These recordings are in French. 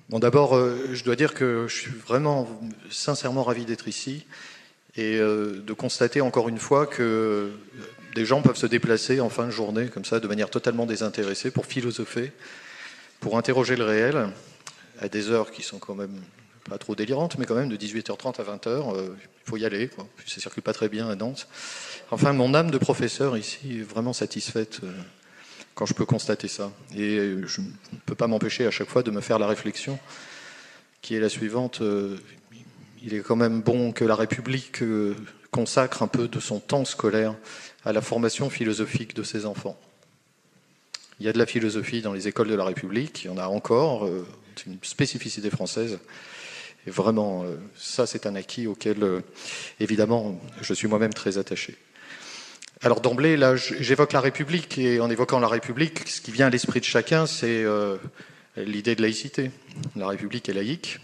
Bon, d'abord, je dois dire que je suis vraiment sincèrement ravi d'être ici et de constater encore une fois que des gens peuvent se déplacer en fin de journée comme ça de manière totalement désintéressée pour philosopher, pour interroger le réel à des heures qui sont quand même pas trop délirantes, mais quand même de 18h30 à 20h, il faut y aller, quoi. Puis ça circule pas très bien à Nantes. Enfin, mon âme de professeur ici est vraiment satisfaite quand je peux constater ça. Et je ne peux pas m'empêcher à chaque fois de me faire la réflexion qui est la suivante. Il est quand même bon que la République consacre un peu de son temps scolaire à la formation philosophique de ses enfants. Il y a de la philosophie dans les écoles de la République, il y en a encore, c'est une spécificité française. Et vraiment, ça c'est un acquis auquel, évidemment, je suis moi-même très attaché. Alors d'emblée, là, j'évoque la République, et en évoquant la République, ce qui vient à l'esprit de chacun, c'est l'idée de laïcité. La République est laïque,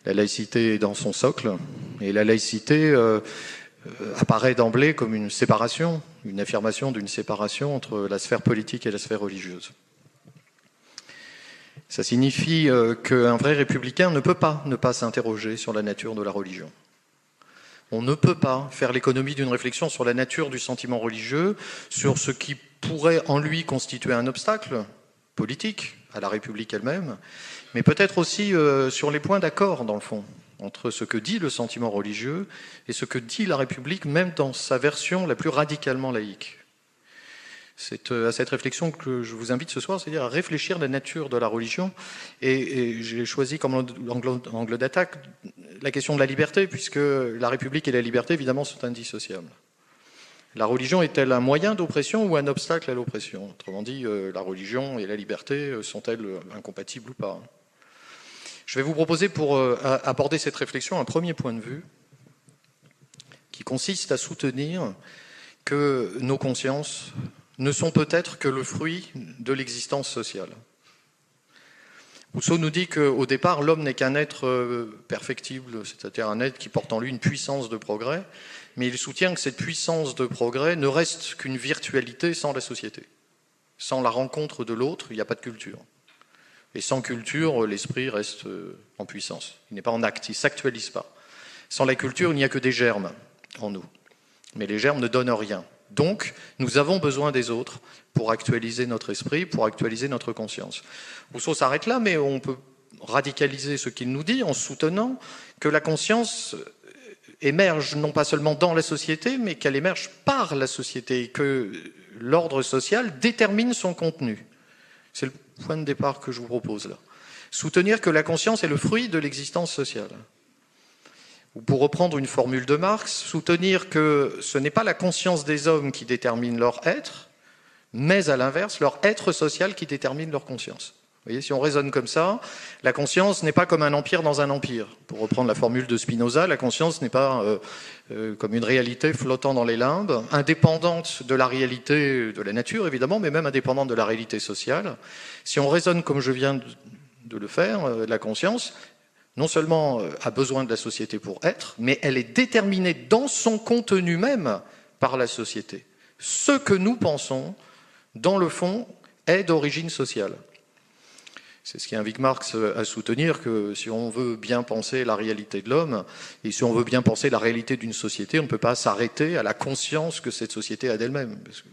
la laïcité est dans son socle, et la laïcité apparaît d'emblée comme une séparation, une affirmation d'une séparation entre la sphère politique et la sphère religieuse. Ça signifie qu'un vrai républicain ne peut pas ne pas s'interroger sur la nature de la religion. On ne peut pas faire l'économie d'une réflexion sur la nature du sentiment religieux, sur ce qui pourrait en lui constituer un obstacle politique à la République elle-même, mais peut-être aussi sur les points d'accord, dans le fond, entre ce que dit le sentiment religieux et ce que dit la République, même dans sa version la plus radicalement laïque. C'est à cette réflexion que je vous invite ce soir, c'est-à-dire à réfléchir à la nature de la religion. Et j'ai choisi comme angle d'attaque la question de la liberté, puisque la République et la liberté, évidemment, sont indissociables. La religion est-elle un moyen d'oppression ou un obstacle à l'oppression? Autrement dit, la religion et la liberté sont-elles incompatibles ou pas? Je vais vous proposer, pour aborder cette réflexion, un premier point de vue qui consiste à soutenir que nos consciences ne sont peut-être que le fruit de l'existence sociale. Rousseau nous dit qu'au départ, l'homme n'est qu'un être perfectible, c'est-à-dire un être qui porte en lui une puissance de progrès, mais il soutient que cette puissance de progrès ne reste qu'une virtualité sans la société. Sans la rencontre de l'autre, il n'y a pas de culture. Et sans culture, l'esprit reste en puissance. Il n'est pas en acte, il ne s'actualise pas. Sans la culture, il n'y a que des germes en nous. Mais les germes ne donnent rien. Donc, nous avons besoin des autres pour actualiser notre esprit, pour actualiser notre conscience. Rousseau s'arrête là, mais on peut radicaliser ce qu'il nous dit en soutenant que la conscience émerge non pas seulement dans la société, mais qu'elle émerge par la société et que l'ordre social détermine son contenu. C'est le point de départ que je vous propose là. Soutenir que la conscience est le fruit de l'existence sociale. Ou pour reprendre une formule de Marx, soutenir que ce n'est pas la conscience des hommes qui détermine leur être, mais à l'inverse, leur être social qui détermine leur conscience. Vous voyez, si on raisonne comme ça, la conscience n'est pas comme un empire dans un empire. Pour reprendre la formule de Spinoza, la conscience n'est pas comme une réalité flottant dans les limbes, indépendante de la réalité de la nature, évidemment, mais même indépendante de la réalité sociale. Si on raisonne comme je viens de le faire, la conscience non seulement a besoin de la société pour être, mais elle est déterminée dans son contenu même par la société. Ce que nous pensons, dans le fond, est d'origine sociale. C'est ce qui invite Marx à soutenir que si on veut bien penser la réalité de l'homme, et si on veut bien penser la réalité d'une société, on ne peut pas s'arrêter à la conscience que cette société a d'elle-même. Parce que,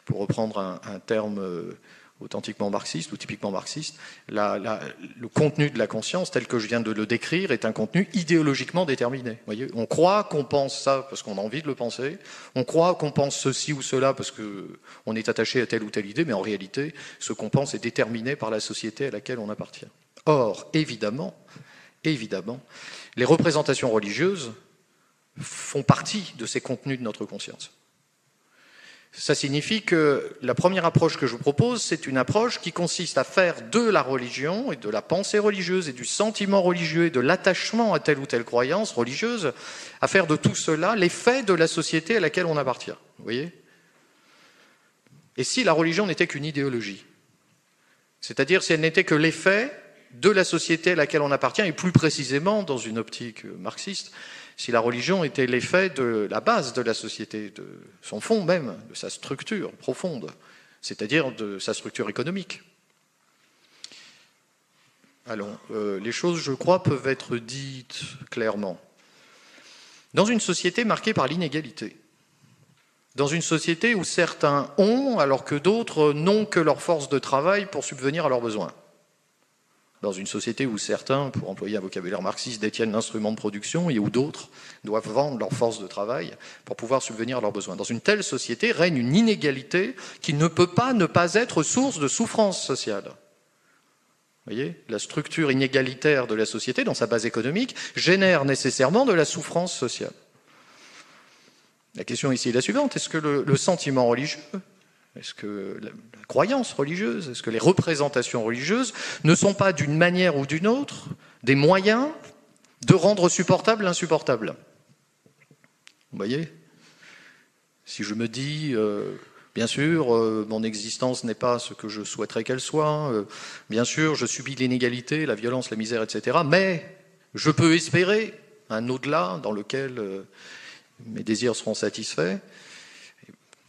pour reprendre un terme authentiquement marxiste ou typiquement marxiste, le contenu de la conscience, tel que je viens de le décrire, est un contenu idéologiquement déterminé. Vous voyez, on croit qu'on pense ça parce qu'on a envie de le penser, on croit qu'on pense ceci ou cela parce qu'on est attaché à telle ou telle idée, mais en réalité, ce qu'on pense est déterminé par la société à laquelle on appartient. Or, évidemment, les représentations religieuses font partie de ces contenus de notre conscience. Ça signifie que la première approche que je vous propose, c'est une approche qui consiste à faire de la religion et de la pensée religieuse et du sentiment religieux et de l'attachement à telle ou telle croyance religieuse, à faire de tout cela l'effet de la société à laquelle on appartient. Vous voyez ? Et si la religion n'était qu'une idéologie, c'est-à-dire si elle n'était que l'effet de la société à laquelle on appartient, et plus précisément, dans une optique marxiste, si la religion était l'effet de la base de la société, de son fond même, de sa structure profonde, c'est-à-dire de sa structure économique. Alors, les choses, je crois, peuvent être dites clairement. Dans une société marquée par l'inégalité, dans une société où certains ont, alors que d'autres n'ont que leur force de travail pour subvenir à leurs besoins, dans une société où certains, pour employer un vocabulaire marxiste, détiennent l'instrument de production et où d'autres doivent vendre leur force de travail pour pouvoir subvenir à leurs besoins. Dans une telle société règne une inégalité qui ne peut pas ne pas être source de souffrance sociale. Vous voyez, la structure inégalitaire de la société, dans sa base économique, génère nécessairement de la souffrance sociale. La question ici est la suivante, est-ce que le sentiment religieux, est-ce que la croyance religieuse, est-ce que les représentations religieuses ne sont pas d'une manière ou d'une autre des moyens de rendre supportable l'insupportable? Vous voyez? Si je me dis, bien sûr, mon existence n'est pas ce que je souhaiterais qu'elle soit, bien sûr, je subis l'inégalité, la violence, la misère, etc., mais je peux espérer un au-delà dans lequel mes désirs seront satisfaits.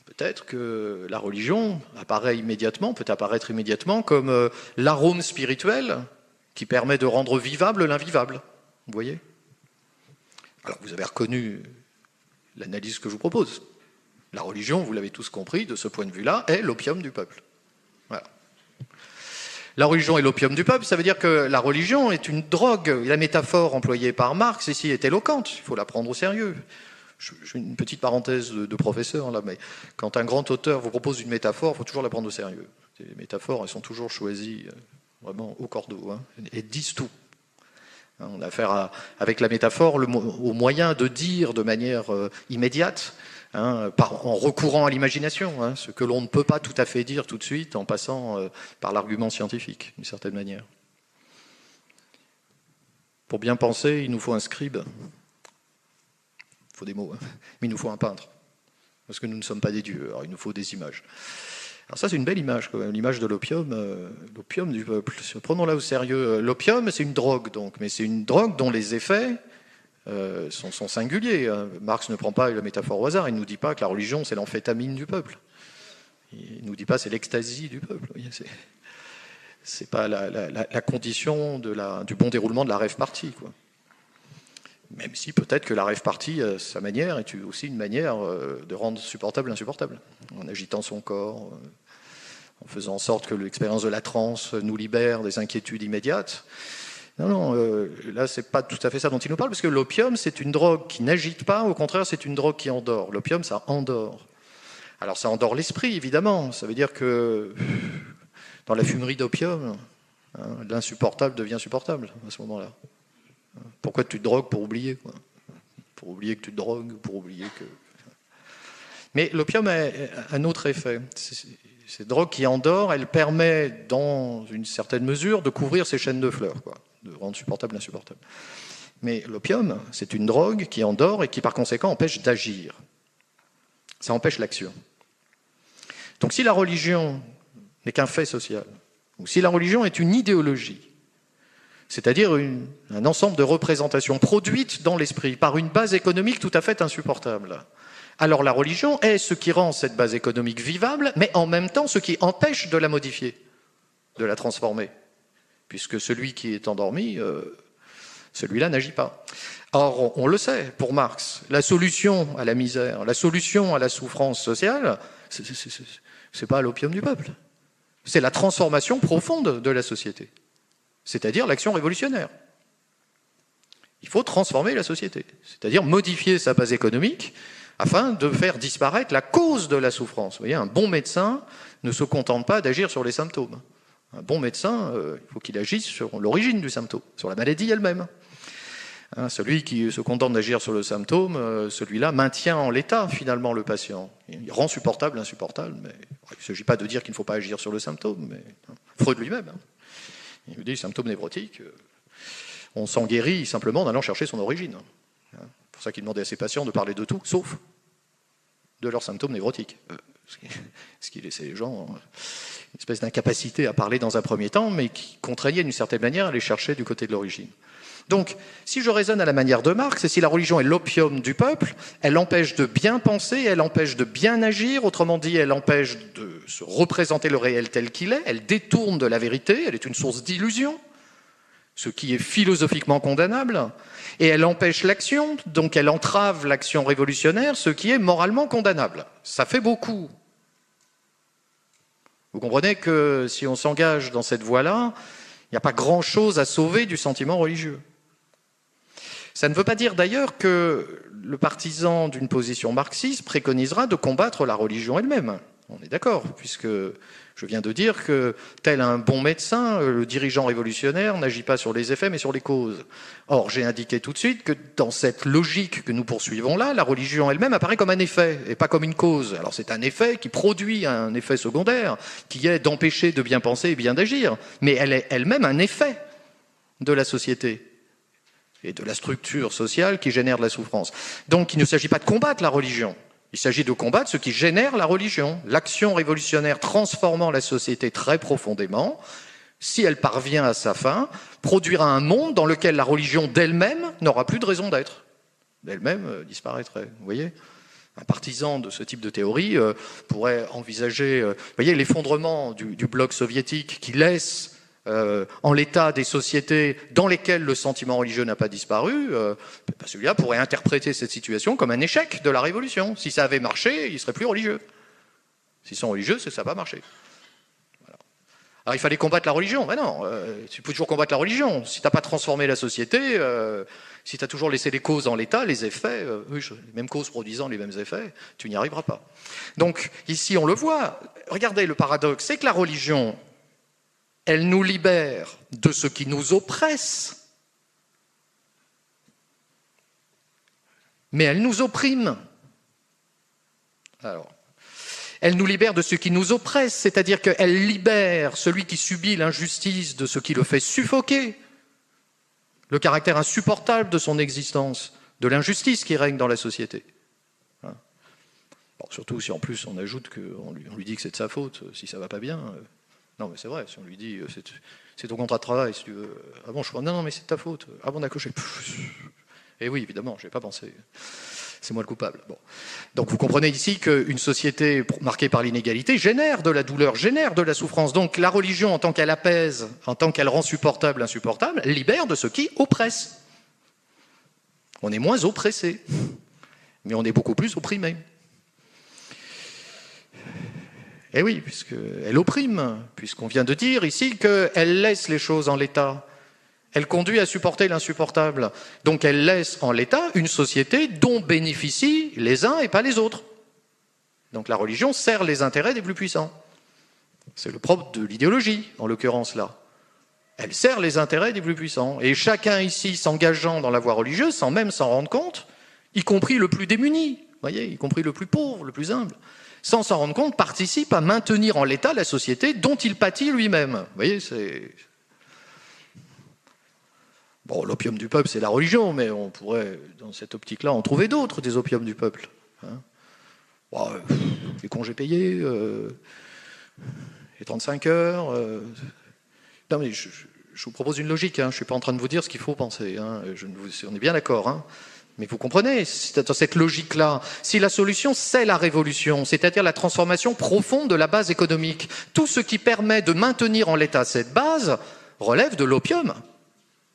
Peut-être que la religion peut apparaître immédiatement comme l'arôme spirituel qui permet de rendre vivable l'invivable. Vous voyez? Alors vous avez reconnu l'analyse que je vous propose. La religion, vous l'avez tous compris, de ce point de vue-là, est l'opium du peuple. Voilà. La religion est l'opium du peuple, ça veut dire que la religion est une drogue. La métaphore employée par Marx ici est éloquente, il faut la prendre au sérieux. Je fais une petite parenthèse de professeur, là, mais quand un grand auteur vous propose une métaphore, il faut toujours la prendre au sérieux. Les métaphores, elles sont toujours choisies vraiment au cordeau, hein, et disent tout. On a affaire avec la métaphore au moyen de dire de manière immédiate, hein, en recourant à l'imagination, hein, ce que l'on ne peut pas tout à fait dire tout de suite en passant par l'argument scientifique, d'une certaine manière. Pour bien penser, il nous faut un scribe. Il faut des mots, hein. Mais il nous faut un peintre, parce que nous ne sommes pas des dieux, alors il nous faut des images. Alors ça, c'est une belle image, quand même, l'image de l'opium, l'opium du peuple. Prenons-la au sérieux. L'opium, c'est une drogue, donc, mais c'est une drogue dont les effets sont singuliers. Marx ne prend pas la métaphore au hasard, il ne nous dit pas que la religion, c'est l'amphétamine du peuple. Il ne nous dit pas c'est l'ecstasy du peuple. C'est pas la condition du bon déroulement de la rave party, quoi. Même si peut-être que la rave party, sa manière, est aussi une manière de rendre supportable l'insupportable, en agitant son corps, en faisant en sorte que l'expérience de la transe nous libère des inquiétudes immédiates. Non, là, c'est pas tout à fait ça dont il nous parle, parce que l'opium, c'est une drogue qui n'agite pas, au contraire, c'est une drogue qui endort. L'opium, ça endort. Alors, ça endort l'esprit, évidemment. Ça veut dire que dans la fumerie d'opium, hein, l'insupportable devient supportable à ce moment-là. Pourquoi tu te drogues? Pour oublier, quoi. Pour oublier que tu te drogues, pour oublier que... Mais l'opium a un autre effet. Cette drogue qui endort, elle permet, dans une certaine mesure, de couvrir ces chaînes de fleurs, quoi, de rendre supportable l'insupportable. Mais l'opium, c'est une drogue qui endort et qui, par conséquent, empêche d'agir. Ça empêche l'action. Donc si la religion n'est qu'un fait social, ou si la religion est une idéologie, c'est-à-dire un ensemble de représentations produites dans l'esprit par une base économique tout à fait insupportable, alors la religion est ce qui rend cette base économique vivable, mais en même temps ce qui empêche de la modifier, de la transformer, puisque celui qui est endormi, celui-là n'agit pas. Or, on le sait, pour Marx, la solution à la misère, la solution à la souffrance sociale, c'est pas l'opium du peuple, c'est la transformation profonde de la société. C'est-à-dire l'action révolutionnaire. Il faut transformer la société, c'est-à-dire modifier sa base économique afin de faire disparaître la cause de la souffrance. Vous voyez, un bon médecin ne se contente pas d'agir sur les symptômes. Un bon médecin, il faut qu'il agisse sur l'origine du symptôme, sur la maladie elle-même. Hein, celui qui se contente d'agir sur le symptôme, celui-là maintient en l'état finalement le patient. Il rend supportable l'insupportable, mais il ne s'agit pas de dire qu'il ne faut pas agir sur le symptôme, mais Freud lui-même. Il nous dit symptômes névrotiques, on s'en guérit simplement en allant chercher son origine. C'est pour ça qu'il demandait à ses patients de parler de tout, sauf de leurs symptômes névrotiques. Ce qui laissait les gens une espèce d'incapacité à parler dans un premier temps, mais qui contraignait d'une certaine manière à aller chercher du côté de l'origine. Donc, si je raisonne à la manière de Marx, et si la religion est l'opium du peuple, elle empêche de bien penser, elle empêche de bien agir, autrement dit, elle empêche de se représenter le réel tel qu'il est, elle détourne de la vérité, elle est une source d'illusion, ce qui est philosophiquement condamnable, et elle empêche l'action, donc elle entrave l'action révolutionnaire, ce qui est moralement condamnable. Ça fait beaucoup. Vous comprenez que si on s'engage dans cette voie-là, il n'y a pas grand-chose à sauver du sentiment religieux. Ça ne veut pas dire d'ailleurs que le partisan d'une position marxiste préconisera de combattre la religion elle-même. On est d'accord, puisque je viens de dire que, tel un bon médecin, le dirigeant révolutionnaire n'agit pas sur les effets mais sur les causes. Or, j'ai indiqué tout de suite que dans cette logique que nous poursuivons là, la religion elle-même apparaît comme un effet et pas comme une cause. Alors c'est un effet qui produit un effet secondaire, qui est d'empêcher de bien penser et bien d'agir, mais elle est elle-même un effet de la société et de la structure sociale qui génère de la souffrance. Donc il ne s'agit pas de combattre la religion, il s'agit de combattre ce qui génère la religion. L'action révolutionnaire transformant la société très profondément, si elle parvient à sa fin, produira un monde dans lequel la religion d'elle-même n'aura plus de raison d'être. D'elle-même disparaîtrait, vous voyez ? Un partisan de ce type de théorie pourrait envisager vous voyez, l'effondrement du bloc soviétique qui laisse en l'état des sociétés dans lesquelles le sentiment religieux n'a pas disparu, celui-là pourrait interpréter cette situation comme un échec de la révolution. Si ça avait marché, il ne serait plus religieux. S'ils sont religieux, ça n'a pas marché. Voilà. Alors il fallait combattre la religion. Mais non, tu peux toujours combattre la religion. Si tu n'as pas transformé la société, si tu as toujours laissé les causes en l'état, les effets, les mêmes causes produisant les mêmes effets, tu n'y arriveras pas. Donc ici on le voit, regardez le paradoxe, c'est que la religion, elle nous libère de ce qui nous oppresse, mais elle nous opprime. Alors, elle nous libère de ce qui nous oppresse, c'est-à-dire qu'elle libère celui qui subit l'injustice de ce qui le fait suffoquer, le caractère insupportable de son existence, de l'injustice qui règne dans la société. Bon, surtout si en plus on ajoute qu'on lui dit que c'est de sa faute, si ça va pas bien. Non, mais c'est vrai, si on lui dit c'est ton contrat de travail, si tu veux. Ah bon, je crois, non, mais c'est de ta faute. Ah bon, d'accord, et oui, évidemment, je n'ai pas pensé. C'est moi le coupable. Bon. Donc vous comprenez ici qu'une société marquée par l'inégalité génère de la douleur, génère de la souffrance. Donc la religion, en tant qu'elle apaise, en tant qu'elle rend supportable l'insupportable, libère de ce qui oppresse. On est moins oppressé, mais on est beaucoup plus opprimé. Eh oui, puisqu'elle opprime, puisqu'on vient de dire ici qu'elle laisse les choses en l'état. Elle conduit à supporter l'insupportable. Donc elle laisse en l'état une société dont bénéficient les uns et pas les autres. Donc la religion sert les intérêts des plus puissants. C'est le propre de l'idéologie, en l'occurrence là. Elle sert les intérêts des plus puissants. Et chacun ici s'engageant dans la voie religieuse, sans même s'en rendre compte, y compris le plus démuni, voyez, y compris le plus pauvre, le plus humble, sans s'en rendre compte, participe à maintenir en l'état la société dont il pâtit lui-même. Vous voyez, c'est... Bon, l'opium du peuple, c'est la religion, mais on pourrait, dans cette optique-là, en trouver d'autres, des opiums du peuple. Hein, bon, les congés payés, les 35 heures... Non, mais je vous propose une logique, hein, je ne suis pas en train de vous dire ce qu'il faut penser, hein, on est bien d'accord, hein. Mais vous comprenez, dans cette logique-là, si la solution, c'est la révolution, c'est-à-dire la transformation profonde de la base économique, tout ce qui permet de maintenir en l'état cette base relève de l'opium.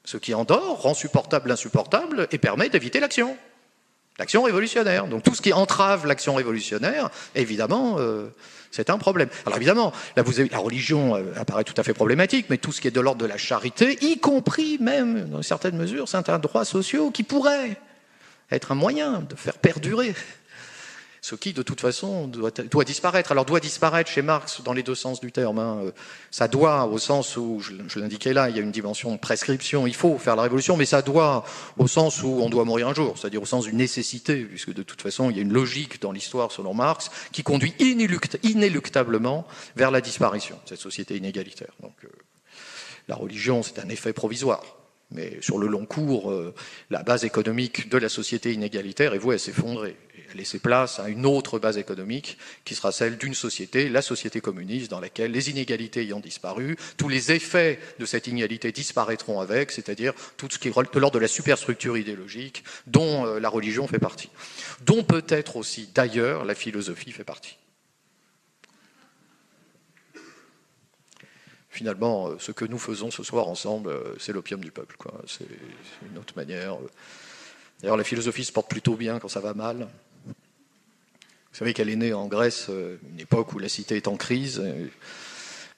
Ce qui endort rend supportable l'insupportable et permet d'éviter l'action révolutionnaire. Donc tout ce qui entrave l'action révolutionnaire, évidemment, c'est un problème. Alors évidemment, là, la religion apparaît tout à fait problématique, mais tout ce qui est de l'ordre de la charité, y compris même, dans certaines mesures, certains droits sociaux qui pourraient être un moyen de faire perdurer ce qui, de toute façon, doit disparaître. Alors, doit disparaître chez Marx dans les deux sens du terme. Hein. Ça doit, au sens où, je l'indiquais là, il y a une dimension de prescription, il faut faire la révolution, mais ça doit au sens où on doit mourir un jour, c'est-à-dire au sens d'une nécessité, puisque de toute façon, il y a une logique dans l'histoire, selon Marx, qui conduit inéluctablement vers la disparition de cette société inégalitaire. Donc, la religion, c'est un effet provisoire. Mais sur le long cours, la base économique de la société inégalitaire est vouée à s'effondrer, et à laisser place à une autre base économique qui sera celle d'une société, la société communiste, dans laquelle les inégalités ayant disparu, tous les effets de cette inégalité disparaîtront avec, c'est-à-dire tout ce qui est de l'ordre de la superstructure idéologique dont la religion fait partie, dont peut-être aussi d'ailleurs la philosophie fait partie. Finalement, ce que nous faisons ce soir ensemble, c'est l'opium du peuple, quoi. C'est une autre manière. D'ailleurs, la philosophie se porte plutôt bien quand ça va mal. Vous savez qu'elle est née en Grèce, une époque où la cité est en crise.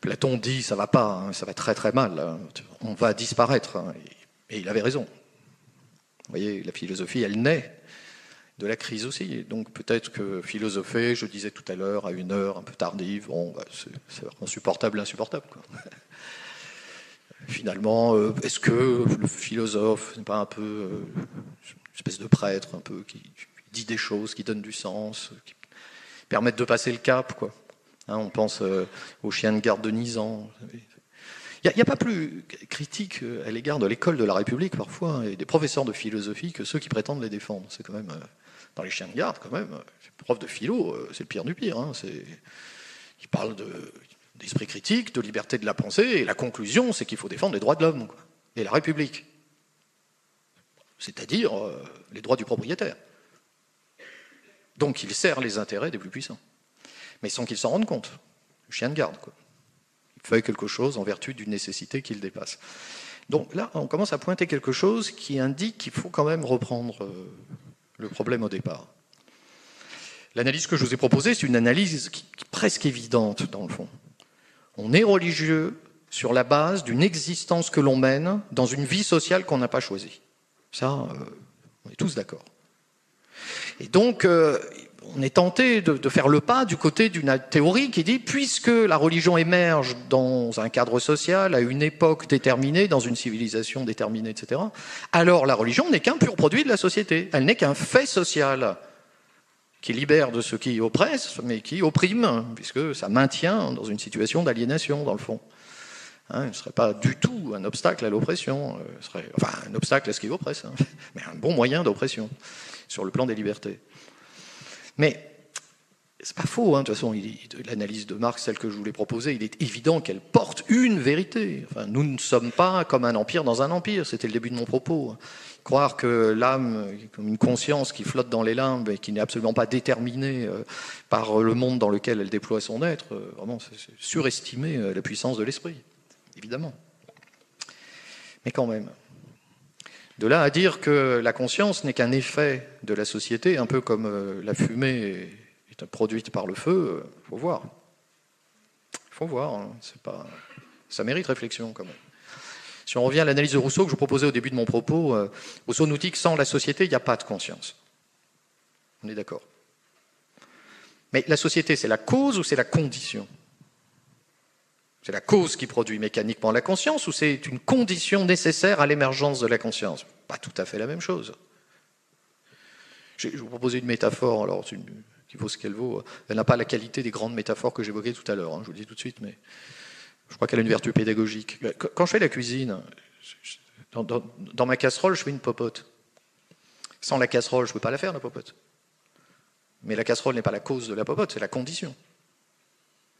Platon dit, ça va pas, hein, ça va très très mal, hein, on va disparaître. Hein, et il avait raison. Vous voyez, la philosophie, elle naît de la crise aussi. Donc peut-être que philosopher, je disais tout à l'heure, à une heure un peu tardive, bon, bah, c'est insupportable, quoi. Finalement, est-ce que le philosophe n'est pas un peu une espèce de prêtre, un peu qui dit des choses, qui donne du sens, qui permettent de passer le cap, quoi. Hein, on pense aux chiens de garde de Nizan. Il n'y a pas plus critique à l'égard de l'école de la République, parfois, et des professeurs de philosophie que ceux qui prétendent les défendre. C'est quand même, dans les chiens de garde, quand même, les profs de philo, c'est le pire du pire. Hein, ils parlent d'esprit critique, de liberté de la pensée, et la conclusion, c'est qu'il faut défendre les droits de l'homme, quoi, et la République. C'est-à-dire les droits du propriétaire. Donc il sert les intérêts des plus puissants, mais sans qu'ils s'en rendent compte. Le chien de garde, quoi. Il fait quelque chose en vertu d'une nécessité qu'il dépasse. Donc là, on commence à pointer quelque chose qui indique qu'il faut quand même reprendre le problème au départ. L'analyse que je vous ai proposée, c'est une analyse qui est presque évidente, dans le fond. On est religieux sur la base d'une existence que l'on mène dans une vie sociale qu'on n'a pas choisie. Ça, on est tous d'accord. Et donc, on est tenté de faire le pas du côté d'une théorie qui dit, puisque la religion émerge dans un cadre social, à une époque déterminée, dans une civilisation déterminée, etc., alors la religion n'est qu'un pur produit de la société. Elle n'est qu'un fait social qui libère de ce qui oppresse, mais qui opprime, puisque ça maintient dans une situation d'aliénation, dans le fond. Hein, il ne serait pas du tout un obstacle à l'oppression, enfin un obstacle à ce qui oppresse, hein, mais un bon moyen d'oppression, sur le plan des libertés. Mais c'est pas faux, hein, de toute façon, l'analyse de Marx, celle que je voulais proposer, il est évident qu'elle porte une vérité. Enfin, nous ne sommes pas comme un empire dans un empire, c'était le début de mon propos. Croire que l'âme, comme une conscience qui flotte dans les limbes et qui n'est absolument pas déterminée par le monde dans lequel elle déploie son être, vraiment, c'est surestimer la puissance de l'esprit, évidemment. Mais quand même. De là à dire que la conscience n'est qu'un effet de la société, un peu comme la fumée est produite par le feu, il faut voir. Il faut voir, hein, ça mérite réflexion quand même. Si on revient à l'analyse de Rousseau que je proposais au début de mon propos, Rousseau nous dit que sans la société, il n'y a pas de conscience. On est d'accord. Mais la société, c'est la cause ou c'est la condition ? C'est la cause qui produit mécaniquement la conscience ou c'est une condition nécessaire à l'émergence de la conscience ? Pas tout à fait la même chose. Je vais vous proposer une métaphore, alors qui vaut ce qu'elle vaut. Elle n'a pas la qualité des grandes métaphores que j'évoquais tout à l'heure, hein, je vous le dis tout de suite, mais je crois qu'elle a une vertu pédagogique. Quand je fais la cuisine, dans ma casserole, je fais une popote. Sans la casserole, je ne peux pas la faire, la popote. Mais la casserole n'est pas la cause de la popote, c'est la condition.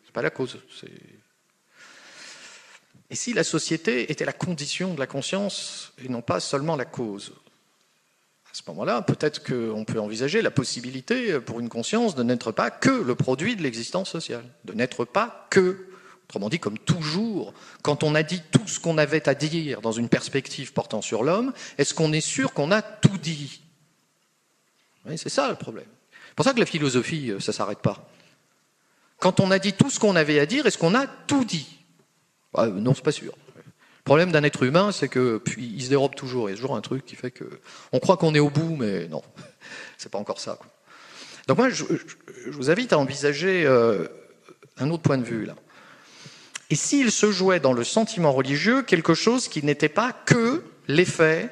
C'est pas la cause, c'est... Et si la société était la condition de la conscience et non pas seulement la cause ? À ce moment-là, peut-être qu'on peut envisager la possibilité pour une conscience de n'être pas que le produit de l'existence sociale, de n'être pas que, autrement dit, comme toujours, quand on a dit tout ce qu'on avait à dire dans une perspective portant sur l'homme, est-ce qu'on est sûr qu'on a tout dit ? Oui, c'est ça le problème. C'est pour ça que la philosophie, ça ne s'arrête pas. Quand on a dit tout ce qu'on avait à dire, est-ce qu'on a tout dit ? Non, c'est pas sûr. Le problème d'un être humain, c'est que puis il se dérobe toujours. Il y a toujours un truc qui fait que on croit qu'on est au bout, mais non, c'est pas encore ça, quoi. Donc moi, je vous invite à envisager un autre point de vue là. Et s'il se jouait dans le sentiment religieux quelque chose qui n'était pas que l'effet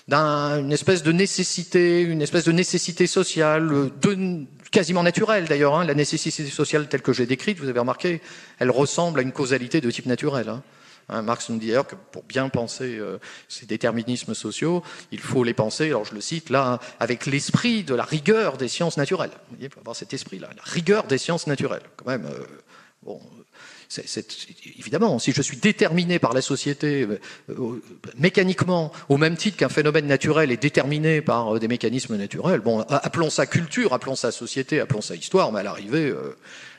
d'une espèce de nécessité sociale, quasiment naturelle d'ailleurs, hein, la nécessité sociale telle que j'ai décrite, vous avez remarqué, elle ressemble à une causalité de type naturel. Hein. Marx nous dit d'ailleurs que pour bien penser ces déterminismes sociaux, il faut les penser, alors je le cite là, avec l'esprit de la rigueur des sciences naturelles. Vous voyez, il faut avoir cet esprit-là, la rigueur des sciences naturelles. Quand même, bon... évidemment, si je suis déterminé par la société mécaniquement, au même titre qu'un phénomène naturel est déterminé par des mécanismes naturels, bon, appelons ça culture, appelons ça société, appelons ça histoire, mais à l'arrivée,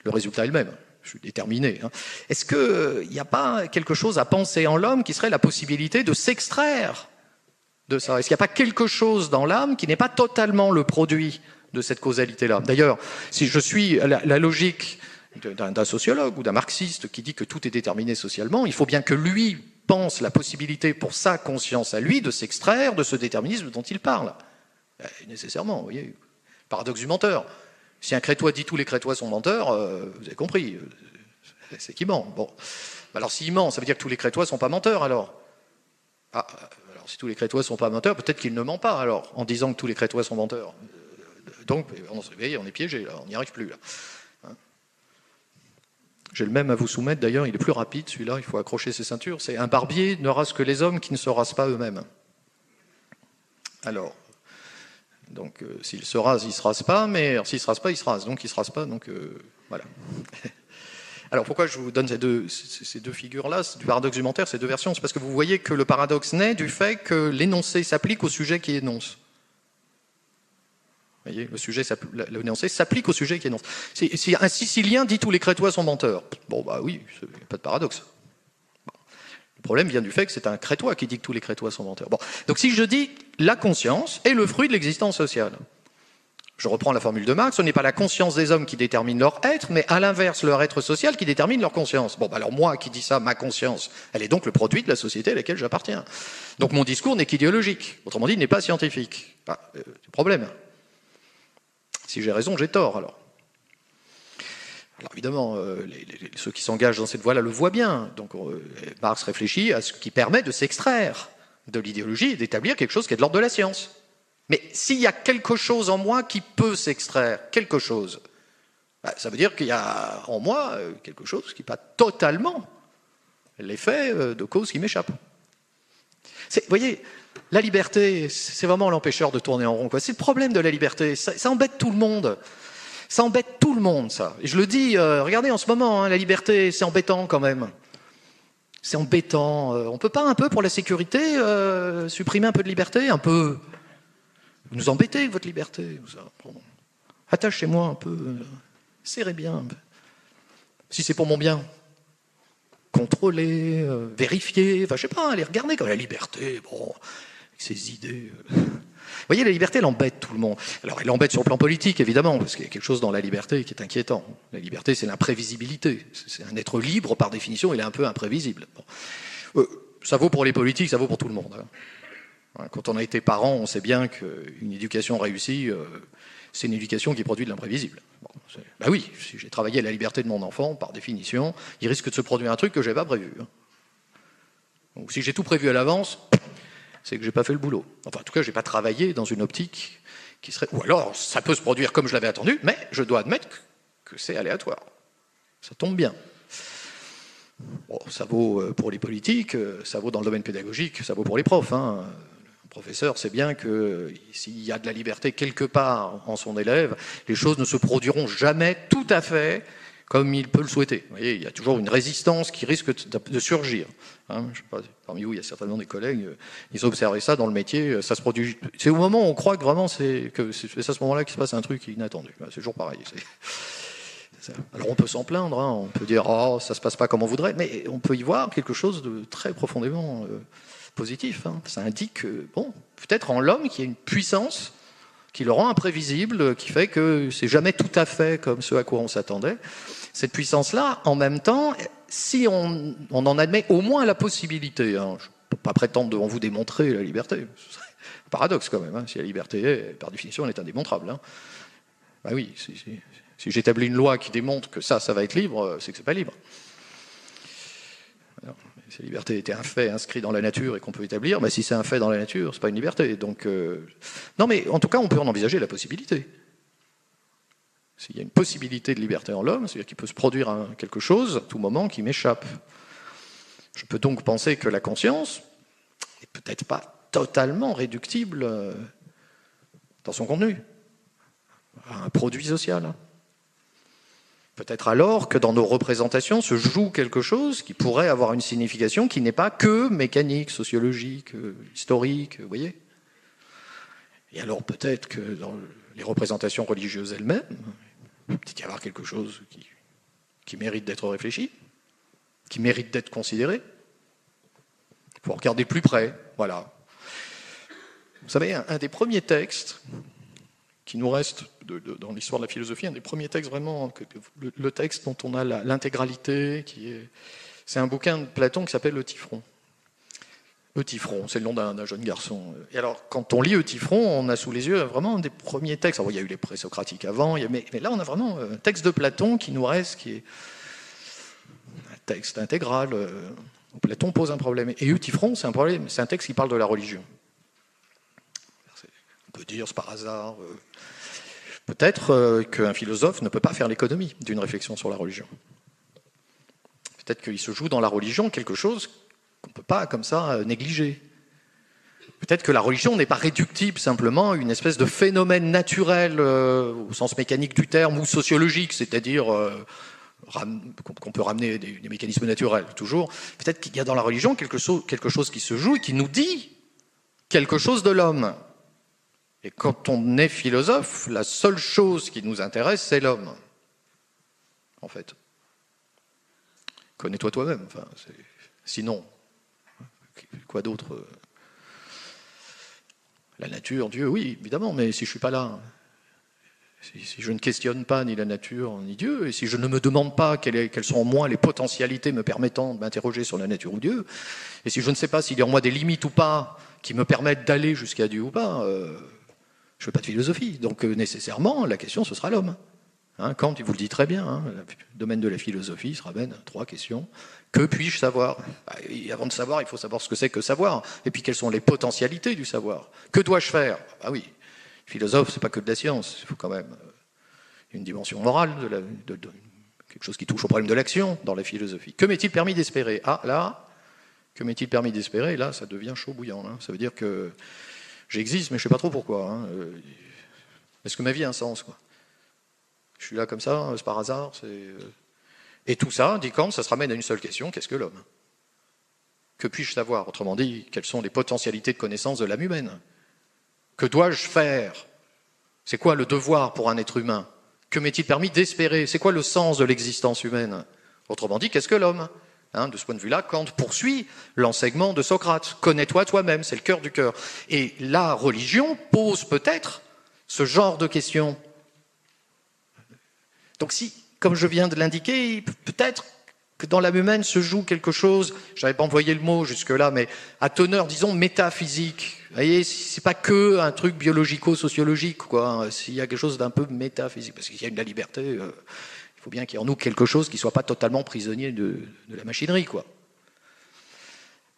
le résultat est le même. Je suis déterminé. Est-ce qu'il n'y a pas quelque chose à penser en l'homme qui serait la possibilité de s'extraire de ça? Est-ce qu'il n'y a pas quelque chose dans l'âme qui n'est pas totalement le produit de cette causalité-là? D'ailleurs, si je suis la logique d'un sociologue ou d'un marxiste qui dit que tout est déterminé socialement, il faut bien que lui pense la possibilité pour sa conscience à lui de s'extraire de ce déterminisme dont il parle. Nécessairement, vous voyez. Paradoxe du menteur. Si un crétois dit tous les crétois sont menteurs, vous avez compris, c'est qu'il ment. Bon. Alors s'il ment, ça veut dire que tous les crétois ne sont pas menteurs alors. Ah, alors si tous les crétois ne sont pas menteurs, peut-être qu'il ne ment pas alors, en disant que tous les crétois sont menteurs. Donc, vous voyez, on est piégé là, on n'y arrive plus là. J'ai le même à vous soumettre, d'ailleurs, il est plus rapide, celui-là, il faut accrocher ses ceintures. C'est un barbier ne rase que les hommes qui ne se rasent pas eux-mêmes. Alors, donc, s'il se rase, il ne se rase pas, mais s'il ne se rase pas, il se rase. Donc, il ne se rase pas, donc voilà. Alors, pourquoi je vous donne ces deux figures-là, du paradoxe du menteur, ces deux versions? C'est parce que vous voyez que le paradoxe naît du fait que l'énoncé s'applique au sujet qui énonce. Vous voyez, l'énoncé s'applique au sujet qui énonce. Si un Sicilien dit tous les crétois sont menteurs, bon bah oui, il n'y a pas de paradoxe. Bon. Le problème vient du fait que c'est un crétois qui dit que tous les crétois sont menteurs. Bon. Donc si je dis la conscience est le fruit de l'existence sociale, je reprends la formule de Marx, ce n'est pas la conscience des hommes qui détermine leur être, mais à l'inverse leur être social qui détermine leur conscience. Bon, bah alors moi qui dis ça, ma conscience, elle est donc le produit de la société à laquelle j'appartiens. Donc mon discours n'est qu'idéologique, autrement dit, il n'est pas scientifique. Bah, c'est le problème. Si j'ai raison, j'ai tort, alors. Alors évidemment, ceux qui s'engagent dans cette voie-là le voient bien. Donc Marx réfléchit à ce qui permet de s'extraire de l'idéologie et d'établir quelque chose qui est de l'ordre de la science. Mais s'il y a quelque chose en moi qui peut s'extraire, quelque chose, bah, ça veut dire qu'il y a en moi quelque chose qui n'est pas totalement l'effet de cause qui m'échappe. Vous voyez, la liberté, c'est vraiment l'empêcheur de tourner en rond. C'est le problème de la liberté. Ça embête tout le monde. Ça embête tout le monde, ça. Et je le dis, regardez en ce moment, hein, la liberté, c'est embêtant quand même. C'est embêtant. On ne peut pas un peu, pour la sécurité, supprimer un peu de liberté? Un peu. Vous nous embêtez avec votre liberté. Bon. Attachez-moi un peu. Serrez bien. Si c'est pour mon bien. Contrôler, vérifier, enfin je sais pas, aller regarder comme la liberté, bon, avec ses idées. Vous voyez, la liberté, elle embête tout le monde. Alors elle embête sur le plan politique, évidemment, parce qu'il y a quelque chose dans la liberté qui est inquiétant. La liberté, c'est l'imprévisibilité. C'est un être libre, par définition, il est un peu imprévisible. Bon. Ça vaut pour les politiques, ça vaut pour tout le monde. Hein. Quand on a été parent, on sait bien qu'une éducation réussie, c'est une éducation qui produit de l'imprévisible. Bon, bah oui, si j'ai travaillé à la liberté de mon enfant, par définition, il risque de se produire un truc que je n'avais pas prévu. Donc si j'ai tout prévu à l'avance, c'est que je n'ai pas fait le boulot. Enfin, en tout cas, je n'ai pas travaillé dans une optique qui serait... Ou alors, ça peut se produire comme je l'avais attendu, mais je dois admettre que c'est aléatoire. Ça tombe bien. Bon, ça vaut pour les politiques, ça vaut dans le domaine pédagogique, ça vaut pour les profs. Hein. Professeur sait bien que s'il y a de la liberté quelque part en son élève, les choses ne se produiront jamais tout à fait comme il peut le souhaiter. Vous voyez, il y a toujours une résistance qui risque de surgir. Hein, je sais pas, parmi vous, il y a certainement des collègues, ils ont observé ça dans le métier, ça se produit. C'est au moment où on croit que vraiment c'est à ce moment-là qu'il se passe un truc inattendu. C'est toujours pareil. Alors on peut s'en plaindre, hein, on peut dire oh ça se passe pas comme on voudrait, mais on peut y voir quelque chose de très profondément positif. Hein. Ça indique bon, peut-être en l'homme qu'il y a une puissance qui le rend imprévisible, qui fait que c'est jamais tout à fait comme ce à quoi on s'attendait. Cette puissance-là, en même temps, si on en admet au moins la possibilité, hein, je ne peux pas prétendre devant vous démontrer la liberté, ce serait un paradoxe quand même, hein, si la liberté est, par définition, elle est indémontrable. Hein. Ben oui, si j'établis une loi qui démontre que ça va être libre, c'est que c'est pas libre. Alors, si la liberté était un fait inscrit dans la nature et qu'on peut établir, ben si c'est un fait dans la nature, c'est pas une liberté. Donc, non, mais en tout cas, on peut en envisager la possibilité. S'il y a une possibilité de liberté en l'homme, c'est-à-dire qu'il peut se produire quelque chose à tout moment qui m'échappe. Je peux donc penser que la conscience n'est peut-être pas totalement réductible dans son contenu à un produit social. Peut-être alors que dans nos représentations se joue quelque chose qui pourrait avoir une signification qui n'est pas que mécanique, sociologique, historique, vous voyez. Et alors peut-être que dans les représentations religieuses elles-mêmes, il peut y avoir quelque chose qui mérite d'être réfléchi, qui mérite d'être considéré. Il faut regarder plus près, voilà. Vous savez, un des premiers textes qui nous reste dans l'histoire de la philosophie, un des premiers textes vraiment, le texte dont on a l'intégralité, c'est un bouquin de Platon qui s'appelle Euthyphron. Euthyphron, c'est le nom d'un jeune garçon. Et alors, quand on lit Euthyphron, on a sous les yeux vraiment un des premiers textes. Alors, il y a eu les présocratiques avant, mais là, on a vraiment un texte de Platon qui nous reste, qui est un texte intégral. Platon pose un problème. Et Euthyphron, c'est un texte qui parle de la religion. On peut dire, c'est par hasard. Peut-être qu'un philosophe ne peut pas faire l'économie d'une réflexion sur la religion. Peut-être qu'il se joue dans la religion quelque chose qu'on ne peut pas, comme ça, négliger. Peut-être que la religion n'est pas réductible simplement à une espèce de phénomène naturel, au sens mécanique du terme, ou sociologique, c'est-à-dire qu'on peut ramener des mécanismes naturels, toujours. Peut-être qu'il y a dans la religion quelque chose qui se joue et qui nous dit quelque chose de l'homme. Et quand on est philosophe, la seule chose qui nous intéresse, c'est l'homme, en fait. Connais-toi toi-même. Enfin, sinon, quoi d'autre? La nature, Dieu, oui, évidemment, mais si je ne suis pas là, si je ne questionne pas ni la nature ni Dieu, et si je ne me demande pas quelles sont en moi les potentialités me permettant de m'interroger sur la nature ou Dieu, et si je ne sais pas s'il y a en moi des limites ou pas qui me permettent d'aller jusqu'à Dieu ou pas, je ne fais pas de philosophie. Donc nécessairement, la question, ce sera l'homme. Kant, il vous le dit très bien, le domaine de la philosophie se ramène à 3 questions. Que puis-je savoir? Avant de savoir, il faut savoir ce que c'est que savoir. Et puis, quelles sont les potentialités du savoir? Que dois-je faire? Oui, philosophe, c'est pas que de la science. Il faut quand même une dimension morale, quelque chose qui touche au problème de l'action dans la philosophie. Que m'est-il permis d'espérer? Que m'est-il permis d'espérer? Là, ça devient chaud bouillant. Ça veut dire que j'existe, mais je ne sais pas trop pourquoi. Est-ce que ma vie a un sens, quoi? Je suis là comme ça, c'est par hasard. Et tout ça, dit Kant, ça se ramène à une seule question, qu'est-ce que l'homme? Que puis-je savoir? Autrement dit, quelles sont les potentialités de connaissance de l'âme humaine? Que dois-je faire? C'est quoi le devoir pour un être humain? Que m'est-il permis d'espérer? C'est quoi le sens de l'existence humaine? Autrement dit, qu'est-ce que l'homme? De ce point de vue-là, Kant poursuit l'enseignement de Socrate. Connais-toi toi-même, c'est le cœur du cœur. Et la religion pose peut-être ce genre de questions. Donc si, comme je viens de l'indiquer, peut-être que dans l'âme humaine se joue quelque chose, je n'avais pas employé le mot jusque-là, mais à teneur, disons, métaphysique. Vous voyez, c'est pas que un truc biologico-sociologique, quoi. S'il y a quelque chose d'un peu métaphysique, parce qu'il y a de la liberté, il faut bien qu'il y ait en nous quelque chose qui ne soit pas totalement prisonnier de la machinerie, quoi.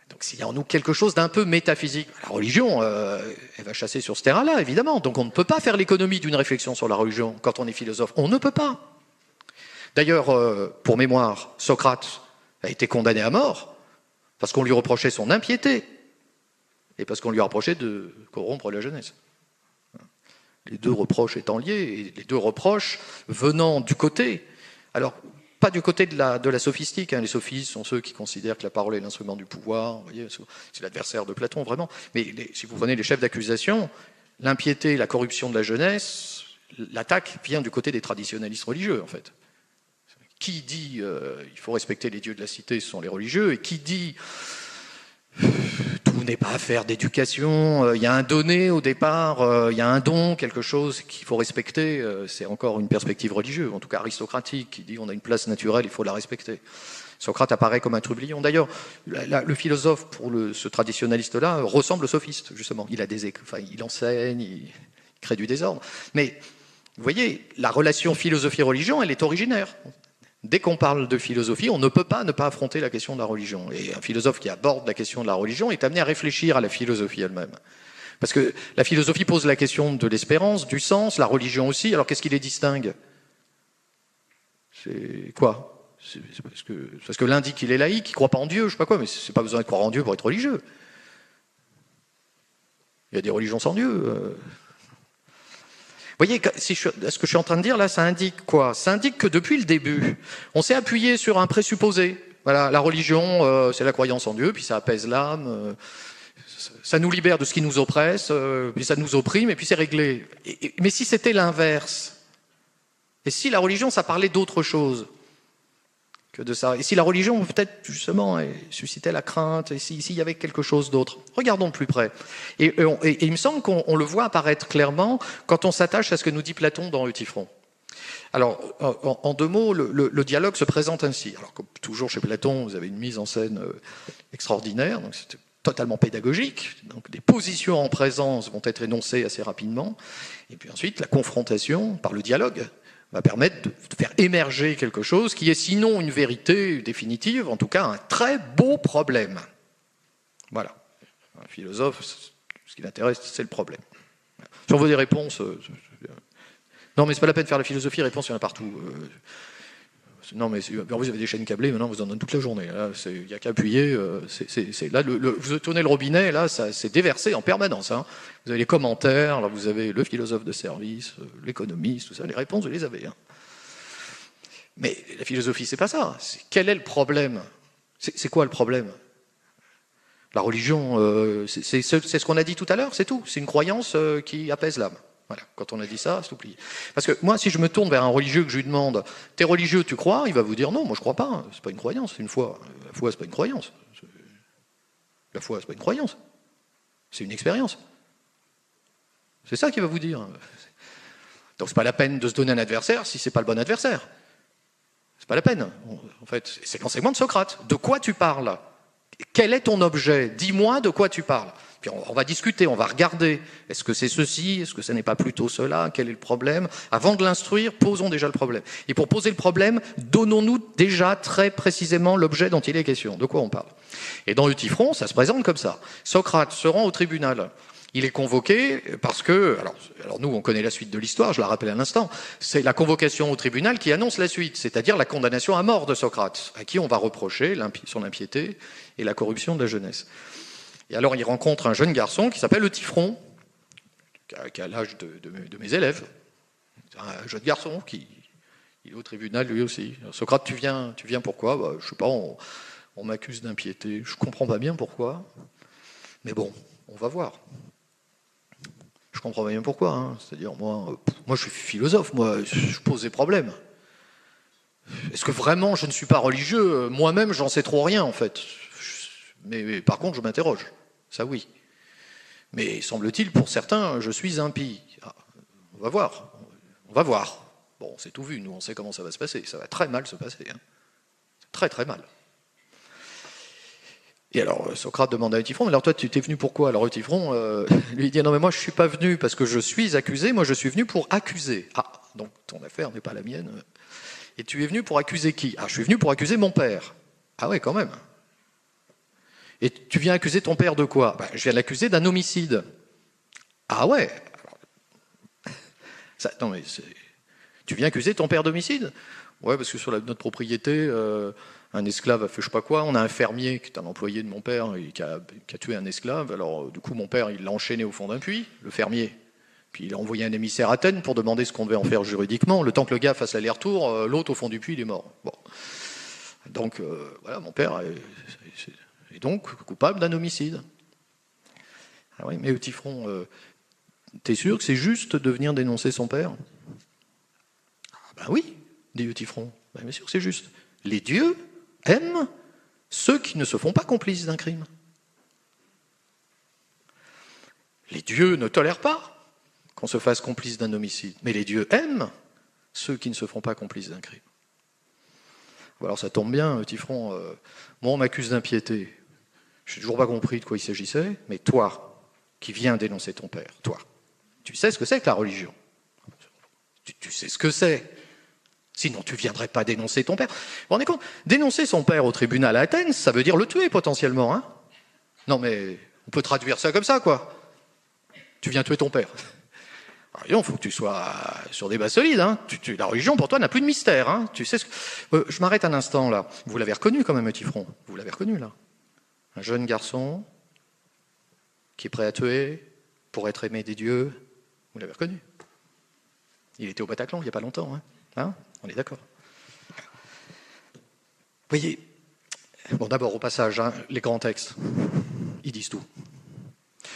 Donc s'il y a en nous quelque chose d'un peu métaphysique, la religion, elle va chasser sur ce terrain-là, évidemment. Donc on ne peut pas faire l'économie d'une réflexion sur la religion quand on est philosophe. On ne peut pas. D'ailleurs, pour mémoire, Socrate a été condamné à mort parce qu'on lui reprochait son impiété et parce qu'on lui reprochait de corrompre la jeunesse. Les deux reproches étant liés, et les deux reproches venant du côté, alors pas du côté de la sophistique, les sophistes sont ceux qui considèrent que la parole est l'instrument du pouvoir, vous voyez, c'est l'adversaire de Platon, vraiment, mais si vous prenez les chefs d'accusation, l'impiété, la corruption de la jeunesse, l'attaque vient du côté des traditionalistes religieux, en fait. Qui dit il faut respecter les dieux de la cité, ce sont les religieux, et qui dit tout n'est pas affaire d'éducation, il y a un donné au départ, il y a un don, quelque chose qu'il faut respecter, c'est encore une perspective religieuse, en tout cas aristocratique, qui dit on a une place naturelle, il faut la respecter. Socrate apparaît comme un trublion. D'ailleurs, le philosophe, pour ce traditionnaliste-là, ressemble au sophiste, justement. Il enseigne, il crée du désordre. Mais, vous voyez, la relation philosophie-religion, elle est originaire. Dès qu'on parle de philosophie, on ne peut pas ne pas affronter la question de la religion. Et un philosophe qui aborde la question de la religion est amené à réfléchir à la philosophie elle-même. Parce que la philosophie pose la question de l'espérance, du sens, la religion aussi. Alors qu'est-ce qui les distingue? C'est quoi? C'est parce que l'un dit qu'il est laïque, qu'il ne croit pas en Dieu, je ne sais pas quoi, mais c'est pas besoin de croire en Dieu pour être religieux. Il y a des religions sans Dieu. Vous voyez, ce que je suis en train de dire là, ça indique quoi? Ça indique que depuis le début, on s'est appuyé sur un présupposé. Voilà, la religion, c'est la croyance en Dieu, puis ça apaise l'âme, ça nous libère de ce qui nous oppresse, puis ça nous opprime, et puis c'est réglé. Mais si c'était l'inverse, et si la religion, ça parlait d'autre chose que de ça, et si la religion, peut-être, justement, suscitait la crainte, et s'il y avait quelque chose d'autre, regardons de plus près. Et il me semble qu'on le voit apparaître clairement quand on s'attache à ce que nous dit Platon dans Euthyphron. Alors, en deux mots, le dialogue se présente ainsi. Alors, comme toujours chez Platon, vous avez une mise en scène extraordinaire, donc c'est totalement pédagogique. Donc, des positions en présence vont être énoncées assez rapidement. Et puis ensuite, la confrontation par le dialogue va permettre de faire émerger quelque chose qui est sinon une vérité définitive, en tout cas un très beau problème. Voilà. Un philosophe, ce qui l'intéresse, c'est le problème. Si on veut des réponses... Non, mais c'est pas la peine de faire la philosophie, réponse, il y en a partout. Non, mais vous avez des chaînes câblées, maintenant vous en donnez toute la journée. Il n'y a qu'à appuyer. Là, vous tournez le robinet, là, c'est déversé en permanence. Hein. Vous avez les commentaires, là, vous avez le philosophe de service, l'économiste, tout ça, les réponses, vous les avez. Hein. Mais la philosophie, c'est pas ça. Quel est le problème? C'est quoi le problème? La religion, c'est ce qu'on a dit tout à l'heure, c'est tout. C'est une croyance qui apaise l'âme. Voilà, quand on a dit ça, c'est oublié. Parce que moi, si je me tourne vers un religieux que je lui demande « T'es religieux, tu crois ?» Il va vous dire « Non, moi je crois pas, c'est pas une croyance, c'est une foi. » La foi, c'est pas une croyance. La foi, c'est pas une croyance. C'est une expérience. C'est ça qu'il va vous dire. Donc c'est pas la peine de se donner un adversaire si c'est pas le bon adversaire. C'est pas la peine. En fait, c'est l'enseignement de Socrate. De quoi tu parles? Quel est ton objet? Dis-moi de quoi tu parles. Puis on va discuter, on va regarder. Est-ce que c'est ceci? Est-ce que ce n'est pas plutôt cela? Quel est le problème? Avant de l'instruire, posons déjà le problème. Et pour poser le problème, donnons-nous déjà très précisément l'objet dont il est question. De quoi on parle? Et dans Euthyphron, ça se présente comme ça. Socrate se rend au tribunal. Il est convoqué parce que, alors nous on connaît la suite de l'histoire, je la rappelle à l'instant, c'est la convocation au tribunal qui annonce la suite, c'est-à-dire la condamnation à mort de Socrate, à qui on va reprocher son impiété et la corruption de la jeunesse. Et alors il rencontre un jeune garçon qui s'appelle Euthyphron, qui a l'âge de mes élèves, un jeune garçon qui il est au tribunal lui aussi. Alors, Socrate, tu viens pourquoi? Je sais pas, on m'accuse d'impiété, je comprends pas bien pourquoi, mais bon, on va voir. Je comprends bien pourquoi, hein. C'est-à-dire moi je suis philosophe, moi je pose des problèmes. Est-ce que vraiment je ne suis pas religieux? Moi-même j'en sais trop rien en fait. Mais par contre je m'interroge, ça oui. Mais semble-t-il pour certains je suis impie. On va voir. Bon, c'est tout vu, nous on sait comment ça va se passer, ça va très mal se passer. Hein. Très très mal. Et alors, Socrate demande à Euthyphron, alors toi, tu t'es venu pourquoi? Alors Euthyphron lui dit, non mais moi je ne suis pas venu parce que je suis accusé, moi je suis venu pour accuser. Ah, donc ton affaire n'est pas la mienne. Et tu es venu pour accuser qui? Ah, je suis venu pour accuser mon père. Ah ouais, quand même. Et tu viens accuser ton père de quoi? Je viens l'accuser d'un homicide. Ah ouais. Non mais tu viens accuser ton père d'homicide? Ouais, parce que sur notre propriété... un esclave a fait je sais pas quoi, on a un fermier qui est un employé de mon père et qui a tué un esclave, alors du coup mon père il l'a enchaîné au fond d'un puits, le fermier, puis il a envoyé un émissaire à Athènes pour demander ce qu'on devait en faire juridiquement, le temps que le gars fasse l'aller-retour, l'autre au fond du puits il est mort. Bon. Donc voilà, mon père est donc coupable d'un homicide. Ah oui, mais Euthyphron, t'es sûr que c'est juste de venir dénoncer son père? Ben oui, dit Euthyphron, bien sûr que c'est juste. Les dieux aiment ceux qui ne se font pas complices d'un crime. Les dieux ne tolèrent pas qu'on se fasse complice d'un homicide, mais les dieux aiment ceux qui ne se font pas complices d'un crime. Alors ça tombe bien, Euthyphron, moi on m'accuse d'impiété. Je n'ai toujours pas compris de quoi il s'agissait, mais toi, qui viens dénoncer ton père, toi, tu sais ce que c'est que la religion. Tu sais ce que c'est. Sinon, tu ne viendrais pas dénoncer ton père. Vous vous rendez compte? Dénoncer son père au tribunal à Athènes, ça veut dire le tuer potentiellement. Hein? Non mais, on peut traduire ça comme ça, quoi. Tu viens tuer ton père. Il faut que tu sois sur des bases solides. Hein. La religion, pour toi, n'a plus de mystère. Hein. Tu sais je m'arrête un instant, là. Vous l'avez reconnu, quand même, Petit Front. Vous l'avez reconnu, là. Un jeune garçon qui est prêt à tuer pour être aimé des dieux. Vous l'avez reconnu. Il était au Bataclan il n'y a pas longtemps. Hein. On est d'accord. Vous voyez, bon, d'abord, au passage, hein, les grands textes, ils disent tout.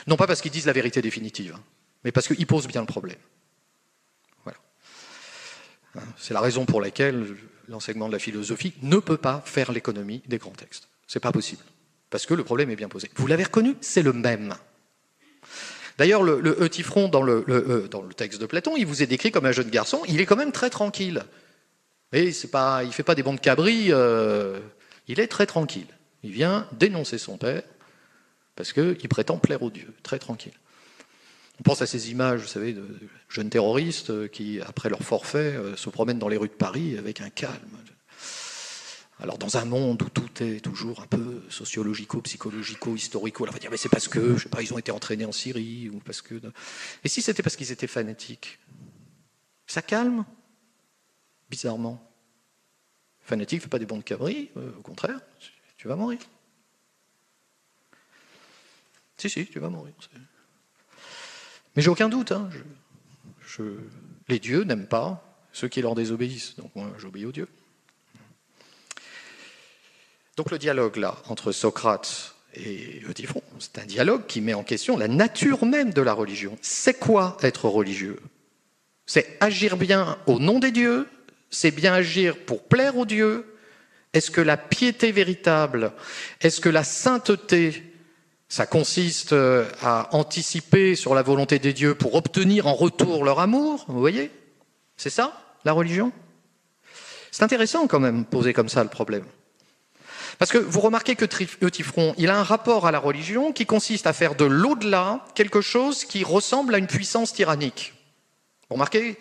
Non pas parce qu'ils disent la vérité définitive, mais parce qu'ils posent bien le problème. Voilà. C'est la raison pour laquelle l'enseignement de la philosophie ne peut pas faire l'économie des grands textes. C'est pas possible. Parce que le problème est bien posé. Vous l'avez reconnu, c'est le même. D'ailleurs, le Eutyphron, dans le texte de Platon, il vous est décrit comme un jeune garçon, il est quand même très tranquille. Et il ne fait pas des bonds de cabri, il est très tranquille. Il vient dénoncer son père, parce qu'il prétend plaire aux dieux, très tranquille. On pense à ces images, vous savez, de jeunes terroristes qui, après leur forfait, se promènent dans les rues de Paris avec un calme. Alors, dans un monde où tout est toujours un peu sociologico, psychologico, historico, on va dire, mais c'est parce que, je sais pas, ils ont été entraînés en Syrie, ou parce que... Et si c'était parce qu'ils étaient fanatiques? Ça calme? Bizarrement. Fanatique, ne fait pas des bonds de cabri, au contraire, tu vas mourir. Si, tu vas mourir. Mais j'ai aucun doute. Hein. Les dieux n'aiment pas ceux qui leur désobéissent. Donc moi, j'obéis aux dieux. Donc le dialogue là, entre Socrate et Eutyphron, c'est un dialogue qui met en question la nature même de la religion. C'est quoi être religieux? C'est agir bien au nom des dieux? C'est bien agir pour plaire aux dieux? Est-ce que la piété véritable, est-ce que la sainteté, ça consiste à anticiper sur la volonté des dieux pour obtenir en retour leur amour? Vous voyez? C'est ça, la religion? C'est intéressant quand même, poser comme ça le problème. Parce que vous remarquez que Eutyphron, il a un rapport à la religion qui consiste à faire de l'au-delà quelque chose qui ressemble à une puissance tyrannique. Vous remarquez,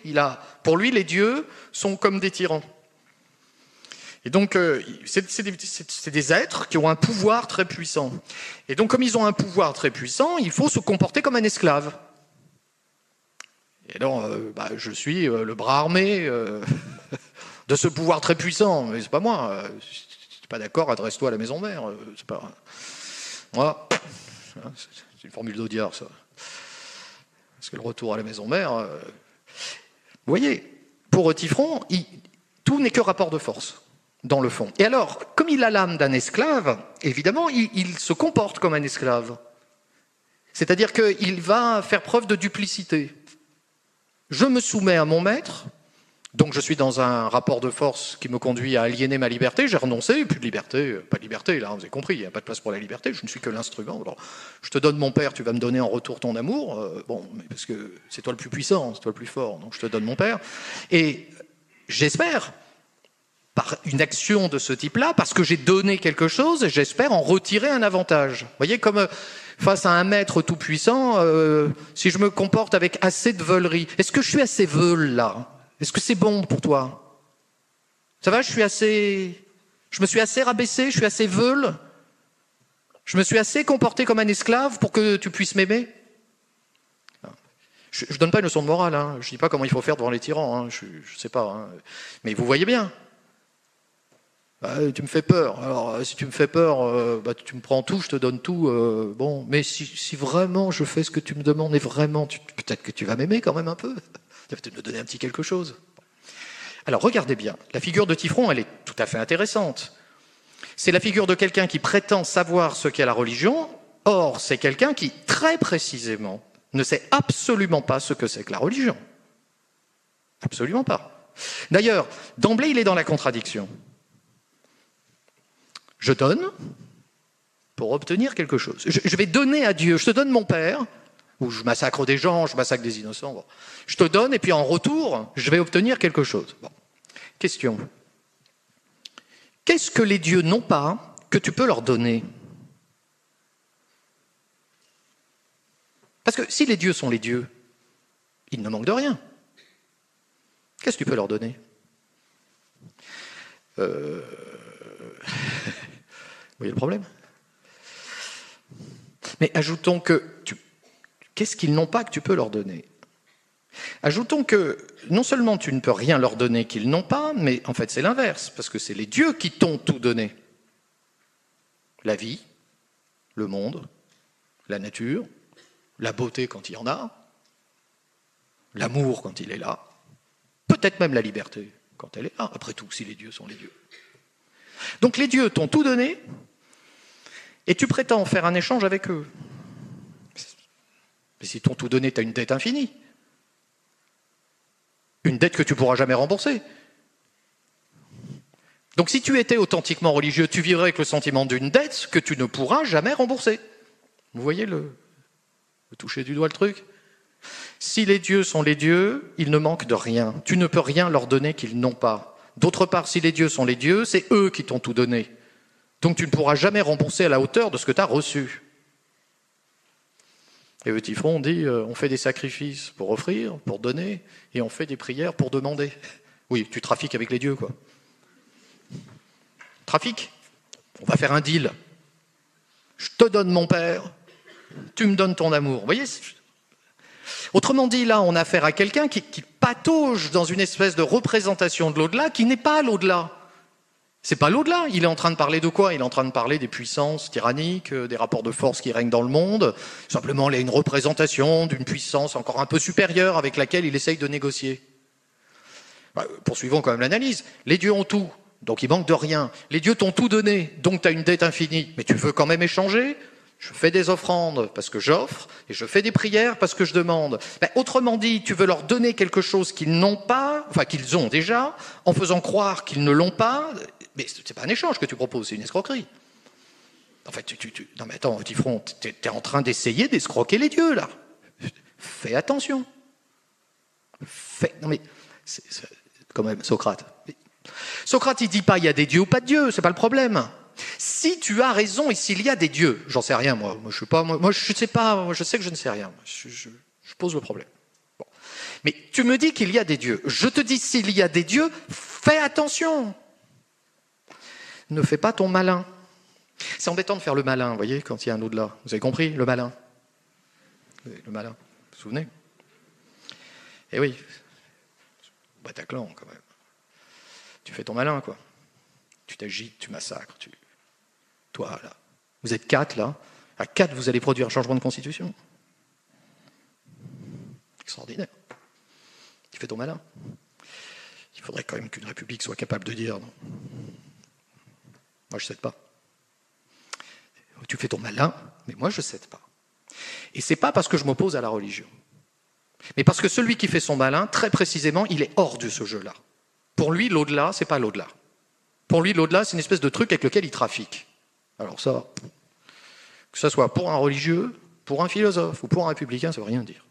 pour lui, les dieux sont comme des tyrans. Et donc, c'est des êtres qui ont un pouvoir très puissant. Et donc, comme ils ont un pouvoir très puissant, il faut se comporter comme un esclave. Et donc, je suis le bras armé de ce pouvoir très puissant. Mais c'est pas moi. Si tu n'es pas d'accord, adresse-toi à la maison mère. C'est pas... Moi, c'est une formule d'Audiard, ça. Parce que le retour à la maison mère... Vous voyez, pour Eutyphron, tout n'est que rapport de force, dans le fond. Et alors, comme il a l'âme d'un esclave, évidemment, il se comporte comme un esclave. C'est-à-dire qu'il va faire preuve de duplicité. Je me soumets à mon maître, donc je suis dans un rapport de force qui me conduit à aliéner ma liberté, j'ai renoncé, plus de liberté, pas de liberté, là, vous avez compris, il n'y a pas de place pour la liberté, je ne suis que l'instrument. Alors, je te donne mon père, tu vas me donner en retour ton amour, mais parce que c'est toi le plus puissant, c'est toi le plus fort, donc je te donne mon père. Et j'espère, par une action de ce type-là, parce que j'ai donné quelque chose, j'espère en retirer un avantage. Vous voyez, comme face à un maître tout-puissant, si je me comporte avec assez de veulerie, est-ce que je suis assez veule, là ? Est-ce que c'est bon pour toi? Ça va, je me suis assez rabaissé, je suis assez veule? Je me suis assez comporté comme un esclave pour que tu puisses m'aimer? Je ne donne pas une leçon de morale, hein. Je ne dis pas comment il faut faire devant les tyrans, hein. Je ne sais pas. Hein. Mais vous voyez bien. Tu me fais peur. Alors, si tu me fais peur, tu me prends tout, je te donne tout. Mais si vraiment je fais ce que tu me demandes, et vraiment, peut-être que tu vas m'aimer quand même un peu. Tu vas peut-être me donner un petit quelque chose. Alors, regardez bien. La figure de Eutyphron, elle est tout à fait intéressante. C'est la figure de quelqu'un qui prétend savoir ce qu'est la religion. Or, c'est quelqu'un qui, très précisément, ne sait absolument pas ce que c'est que la religion. Absolument pas. D'ailleurs, d'emblée, il est dans la contradiction. Je donne pour obtenir quelque chose. Je vais donner à Dieu, je te donne mon père, ou je massacre des gens, je massacre des innocents. Bon. Je te donne et puis en retour, je vais obtenir quelque chose. Bon. Question. Qu'est-ce que les dieux n'ont pas que tu peux leur donner? Parce que si les dieux sont les dieux, ils ne manquent de rien. Qu'est-ce que tu peux leur donner? Vous voyez le problème? Mais ajoutons que qu'est-ce qu'ils n'ont pas que tu peux leur donner? Ajoutons que non seulement tu ne peux rien leur donner qu'ils n'ont pas, mais en fait c'est l'inverse, parce que c'est les dieux qui t'ont tout donné. La vie, le monde, la nature, la beauté quand il y en a, l'amour quand il est là, peut-être même la liberté quand elle est là, après tout, si les dieux sont les dieux. Donc les dieux t'ont tout donné, et tu prétends faire un échange avec eux. Mais si t'ont tout donné, tu as une dette infinie. Une dette que tu ne pourras jamais rembourser. Donc si tu étais authentiquement religieux, tu vivrais avec le sentiment d'une dette que tu ne pourras jamais rembourser. Vous voyez le toucher du doigt le truc ? Si les dieux sont les dieux, ils ne manquent de rien. Tu ne peux rien leur donner qu'ils n'ont pas. D'autre part, si les dieux sont les dieux, c'est eux qui t'ont tout donné. Donc tu ne pourras jamais rembourser à la hauteur de ce que tu as reçu. Et Eutyphron dit, on fait des sacrifices pour offrir, pour donner, et on fait des prières pour demander. Oui, tu trafiques avec les dieux, quoi. Trafic. On va faire un deal. Je te donne mon père, tu me donnes ton amour. Vous voyez ? Autrement dit, là, on a affaire à quelqu'un qui patauge dans une espèce de représentation de l'au-delà qui n'est pas l'au-delà. C'est pas l'au-delà. Il est en train de parler de quoi ? Il est en train de parler des puissances tyranniques, des rapports de force qui règnent dans le monde. Simplement, il a une représentation d'une puissance encore un peu supérieure avec laquelle il essaye de négocier. Poursuivons quand même l'analyse. Les dieux ont tout, donc il manque de rien. Les dieux t'ont tout donné, donc tu as une dette infinie. Mais tu veux quand même échanger ? Je fais des offrandes parce que j'offre, et je fais des prières parce que je demande. Autrement dit, tu veux leur donner quelque chose qu'ils n'ont pas, enfin qu'ils ont déjà, en faisant croire qu'ils ne l'ont pas, mais c'est pas un échange que tu proposes, c'est une escroquerie. En fait, non mais attends, Eutyphron, t'es en train d'essayer d'escroquer les dieux, là. Fais attention. Non mais, c'est quand même Socrate. Socrate, il dit pas il y a des dieux ou pas de dieux, c'est pas le problème. Si tu as raison et s'il y a des dieux, j'en sais rien moi je sais pas, moi je sais pas, je sais que je ne sais rien, je pose le problème. Bon. Mais tu me dis qu'il y a des dieux, je te dis s'il y a des dieux, fais attention. Ne fais pas ton malin. C'est embêtant de faire le malin, vous voyez, quand il y a un au-delà. Vous avez compris, le malin. Le malin, vous vous souvenez ? Eh oui, Bataclan quand même. Tu fais ton malin, quoi. Tu t'agites, tu massacres, Toi, là, vous êtes 4, là. À 4, vous allez produire un changement de constitution. Extraordinaire. Tu fais ton malin. Il faudrait quand même qu'une république soit capable de dire non. Moi, je ne cède pas. Tu fais ton malin, mais moi, je ne cède pas. Et ce n'est pas parce que je m'oppose à la religion. Mais parce que celui qui fait son malin, très précisément, il est hors de ce jeu-là. Pour lui, l'au-delà, ce n'est pas l'au-delà. Pour lui, l'au-delà, c'est une espèce de truc avec lequel il trafique. Alors ça, que ce soit pour un religieux, pour un philosophe ou pour un républicain, ça ne veut rien dire.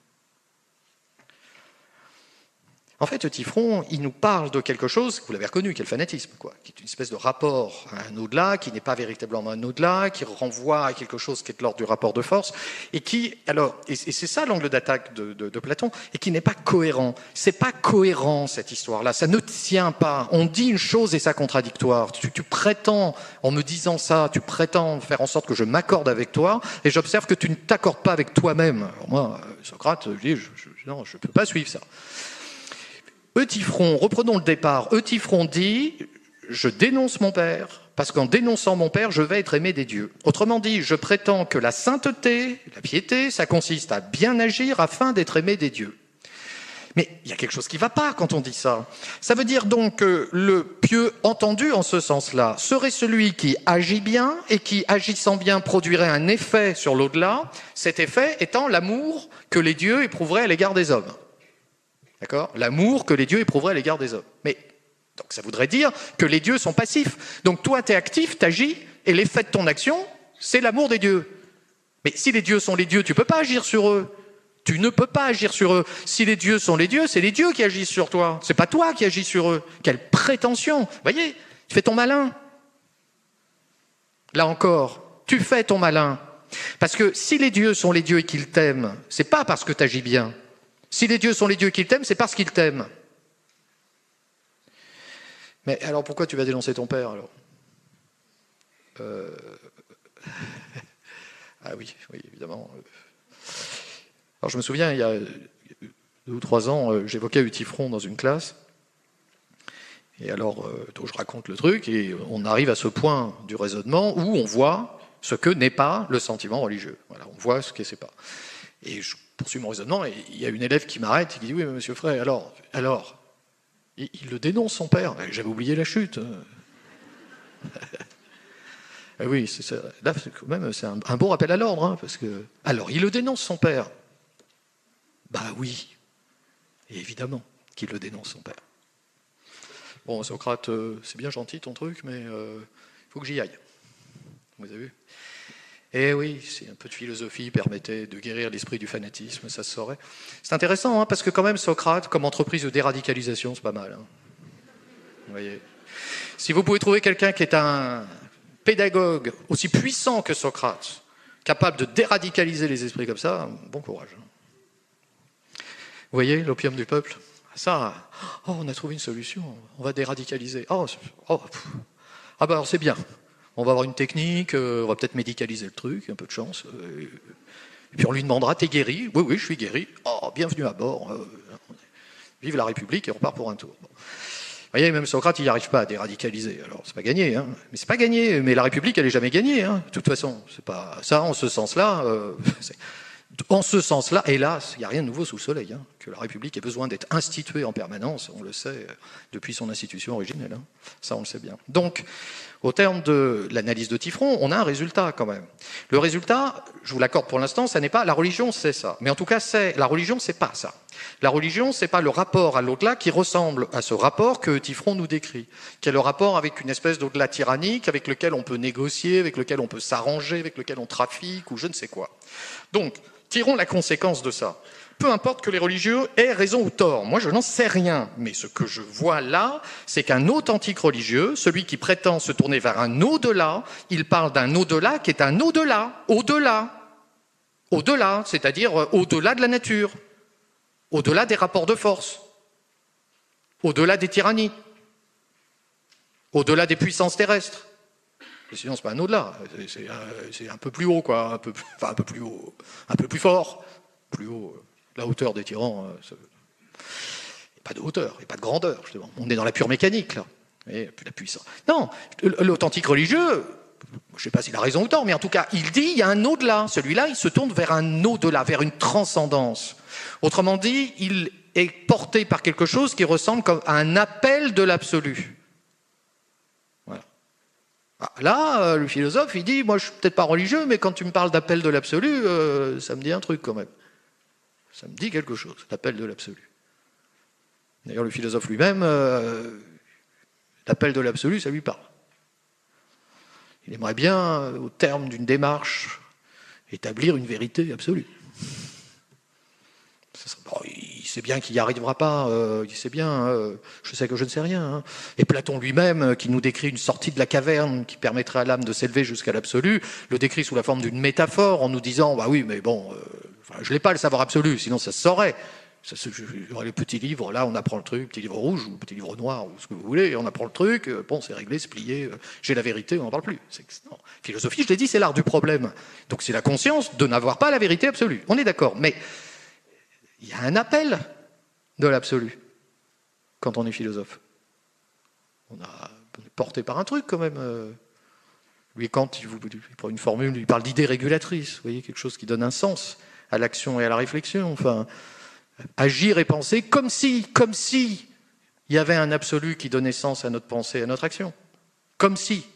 En fait, Eutyphron, il nous parle de quelque chose, vous l'avez reconnu, qui est le fanatisme, quoi, qui est une espèce de rapport à un au-delà, qui n'est pas véritablement un au-delà, qui renvoie à quelque chose qui est de l'ordre du rapport de force, et qui, alors, et c'est ça l'angle d'attaque de Platon, et qui n'est pas cohérent. C'est pas cohérent, cette histoire-là, ça ne tient pas. On dit une chose et ça contradictoire. Tu prétends, en me disant ça, tu prétends faire en sorte que je m'accorde avec toi, et j'observe que tu ne t'accordes pas avec toi-même. Alors moi, Socrate, je dis, non, je ne peux pas suivre ça. Eutyphron, reprenons le départ. Eutyphron dit, je dénonce mon père, parce qu'en dénonçant mon père, je vais être aimé des dieux. Autrement dit, je prétends que la sainteté, la piété, ça consiste à bien agir afin d'être aimé des dieux. Mais il y a quelque chose qui ne va pas quand on dit ça. Ça veut dire donc que le pieux entendu en ce sens-là serait celui qui agit bien et qui, agissant bien, produirait un effet sur l'au-delà, cet effet étant l'amour que les dieux éprouveraient à l'égard des hommes. D'accord ? L'amour que les dieux éprouveraient à l'égard des hommes. Mais donc ça voudrait dire que les dieux sont passifs. Donc toi, tu es actif, tu agis, et l'effet de ton action, c'est l'amour des dieux. Mais si les dieux sont les dieux, tu ne peux pas agir sur eux. Tu ne peux pas agir sur eux. Si les dieux sont les dieux, c'est les dieux qui agissent sur toi. C'est pas toi qui agis sur eux. Quelle prétention ! Vous voyez, tu fais ton malin. Là encore, tu fais ton malin. Parce que si les dieux sont les dieux et qu'ils t'aiment, c'est pas parce que tu agis bien. Si les dieux sont les dieux qu'ils t'aiment, c'est parce qu'ils t'aiment. Mais alors pourquoi tu vas dénoncer ton père alors ? Ah oui, évidemment. Alors je me souviens, il y a 2 ou 3 ans, j'évoquais Eutyphron dans une classe. Et alors, donc je raconte le truc, et on arrive à ce point du raisonnement où on voit ce que n'est pas le sentiment religieux. Voilà, on voit ce que c'est pas. Et je poursuis mon raisonnement, et il y a une élève qui m'arrête, et qui dit « Oui, mais monsieur Frey, alors, il le dénonce, son père. » J'avais oublié la chute. Oui, c'est ça. Là, quand même, c'est un bon rappel à l'ordre, hein, parce que... Alors, il le dénonce, son père. Bah oui, et évidemment qu'il le dénonce, son père. Bon, Socrate, c'est bien gentil ton truc, mais il faut que j'y aille. Vous avez vu ? Eh oui, si un peu de philosophie permettait de guérir l'esprit du fanatisme, ça se saurait. C'est intéressant, hein, parce que quand même, Socrate, comme entreprise de déradicalisation, c'est pas mal. Hein. Vous voyez ? Si vous pouvez trouver quelqu'un qui est un pédagogue aussi puissant que Socrate, capable de déradicaliser les esprits comme ça, bon courage. Vous voyez, l'opium du peuple ? Ça, oh, on a trouvé une solution, on va déradicaliser. Ah bah alors c'est bien. On va avoir une technique, on va peut-être médicaliser le truc, un peu de chance. Et puis on lui demandera, t'es guéri ? Oui, oui, je suis guéri. Oh, bienvenue à bord. Vive la République, et on repart pour un tour. Bon. Vous voyez, même Socrate, il n'y arrive pas à déradicaliser. Alors, c'est pas gagné, hein. Mais c'est pas gagné. Mais la République, elle n'est jamais gagnée, hein. De toute façon, c'est pas ça. En ce sens-là, hélas, il n'y a rien de nouveau sous le soleil. Hein. Que la République ait besoin d'être instituée en permanence, on le sait depuis son institution originelle. Hein. Ça, on le sait bien. Donc, au terme de l'analyse de Eutyphron, on a un résultat quand même. Le résultat, je vous l'accorde pour l'instant, ça n'est pas la religion, c'est ça. Mais en tout cas, la religion, c'est pas ça. La religion, c'est pas le rapport à l'au-delà qui ressemble à ce rapport que Eutyphron nous décrit, qui est le rapport avec une espèce d'au-delà tyrannique, avec lequel on peut négocier, avec lequel on peut s'arranger, avec lequel on trafique ou je ne sais quoi. Donc, tirons la conséquence de ça. Peu importe que les religieux aient raison ou tort, moi je n'en sais rien, mais ce que je vois là, c'est qu'un authentique religieux, celui qui prétend se tourner vers un au-delà, il parle d'un au-delà qui est un au-delà, au-delà, c'est-à-dire au-delà de la nature, au-delà des rapports de force, au-delà des tyrannies, au-delà des puissances terrestres. Et sinon, c'est pas un au-delà, c'est un peu plus haut, quoi, un peu plus haut, un peu plus fort, plus haut. La hauteur des tyrans, il n'y a pas de hauteur, il n'y a pas de grandeur, justement. On est dans la pure mécanique, là. Et puis la puissance. Non, l'authentique religieux, je ne sais pas s'il a raison ou tort, mais en tout cas, il dit il y a un au-delà. Celui-là, il se tourne vers un au-delà, vers une transcendance. Autrement dit, il est porté par quelque chose qui ressemble à un appel de l'absolu. Voilà. Là, le philosophe, il dit, moi, je ne suis peut-être pas religieux, mais quand tu me parles d'appel de l'absolu, ça me dit un truc quand même. Ça me dit quelque chose, l'appel de l'absolu. D'ailleurs, le philosophe lui-même, l'appel de l'absolu, ça lui parle. Il aimerait bien, au terme d'une démarche, établir une vérité absolue. Bon, il sait bien qu'il n'y arrivera pas, il sait bien, je sais que je ne sais rien. Hein. Et Platon lui-même, qui nous décrit une sortie de la caverne qui permettrait à l'âme de s'élever jusqu'à l'absolu, le décrit sous la forme d'une métaphore en nous disant, bah oui, mais bon... je n'ai pas le savoir absolu, sinon ça se saurait. Il y aurait le petit livre, là on apprend le truc, petit livre rouge ou petit livre noir, ou ce que vous voulez, et on apprend le truc, bon c'est réglé, c'est plié, j'ai la vérité, on n'en parle plus. Non. Philosophie, je l'ai dit, c'est l'art du problème. Donc c'est la conscience de n'avoir pas la vérité absolue. On est d'accord, mais il y a un appel de l'absolu quand on est philosophe. On est porté par un truc quand même. Lui, quand il prend une formule, il parle d'idée régulatrice, vous voyez, quelque chose qui donne un sens à l'action et à la réflexion, enfin, agir et penser comme si il y avait un absolu qui donnait sens à notre pensée et à notre action. Comme si.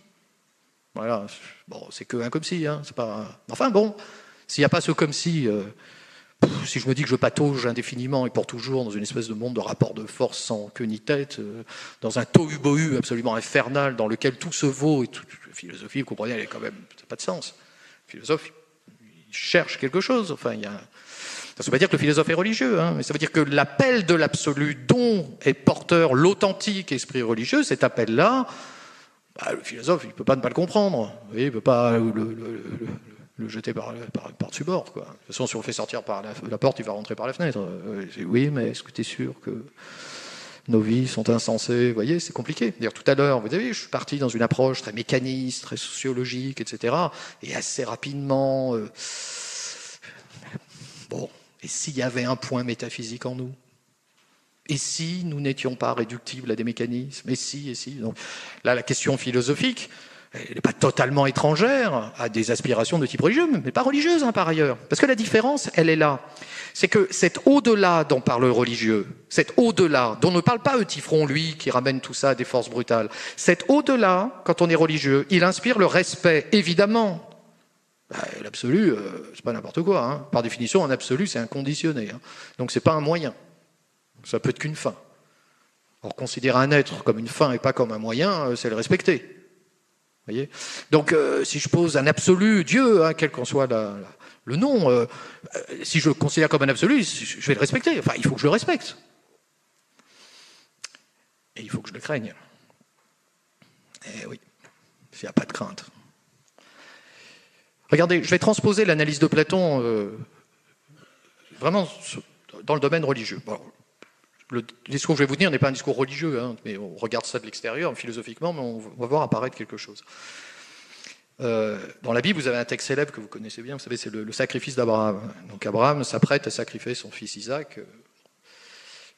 Voilà, bon, c'est que un comme si, hein, c'est pas... Enfin bon, s'il n'y a pas ce comme si je me dis que je patauge indéfiniment et pour toujours dans une espèce de monde de rapport de force sans queue ni tête, dans un tohu-bohu absolument infernal dans lequel tout se vaut, et toute philosophie, vous comprenez, elle est quand même, ça n'a pas de sens. Le philosophe, il cherche quelque chose, enfin, ça ne veut pas dire que le philosophe est religieux, hein, mais ça veut dire que l'appel de l'absolu dont est porteur l'authentique esprit religieux, cet appel-là, le philosophe, il ne peut pas ne pas le comprendre. Vous voyez, il ne peut pas le jeter par-dessus bord, quoi. De toute façon, si on le fait sortir par la porte, il va rentrer par la fenêtre. Oui, mais est-ce que tu es sûr que nos vies sont insensées? Vous voyez, c'est compliqué. D'ailleurs, tout à l'heure, vous avez vu, je suis parti dans une approche très mécaniste, très sociologique, etc. Et assez rapidement... Bon, Et s'il y avait un point métaphysique en nous? Et si nous n'étions pas réductibles à des mécanismes? Et si? Donc, là, la question philosophique, elle n'est pas totalement étrangère à des aspirations de type religieux, mais pas religieuses, hein, par ailleurs. Parce que la différence, elle est là. C'est que cet au-delà dont parle le religieux, cet au-delà, dont ne parle pas Eutyphron, lui, qui ramène tout ça à des forces brutales, cet au-delà, quand on est religieux, il inspire le respect, évidemment. L'absolu, c'est pas n'importe quoi. Hein. Par définition, un absolu, c'est inconditionné. Hein. Donc c'est pas un moyen. Ça peut être qu'une fin. Or, considérer un être comme une fin et pas comme un moyen, c'est le respecter. Voyez. Donc, si je pose un absolu, Dieu, hein, quel qu'en soit le nom, si je le considère comme un absolu, je vais le respecter. Enfin, il faut que je le respecte. Et il faut que je le craigne. Eh oui, s'il n'y a pas de crainte. Regardez, je vais transposer l'analyse de Platon vraiment dans le domaine religieux. Bon, le discours que je vais vous tenir n'est pas un discours religieux, hein, mais on regarde ça de l'extérieur, philosophiquement, mais on va voir apparaître quelque chose. Dans la Bible, vous avez un texte célèbre que vous connaissez bien, vous savez, c'est le sacrifice d'Abraham. Donc Abraham s'apprête à sacrifier son fils Isaac,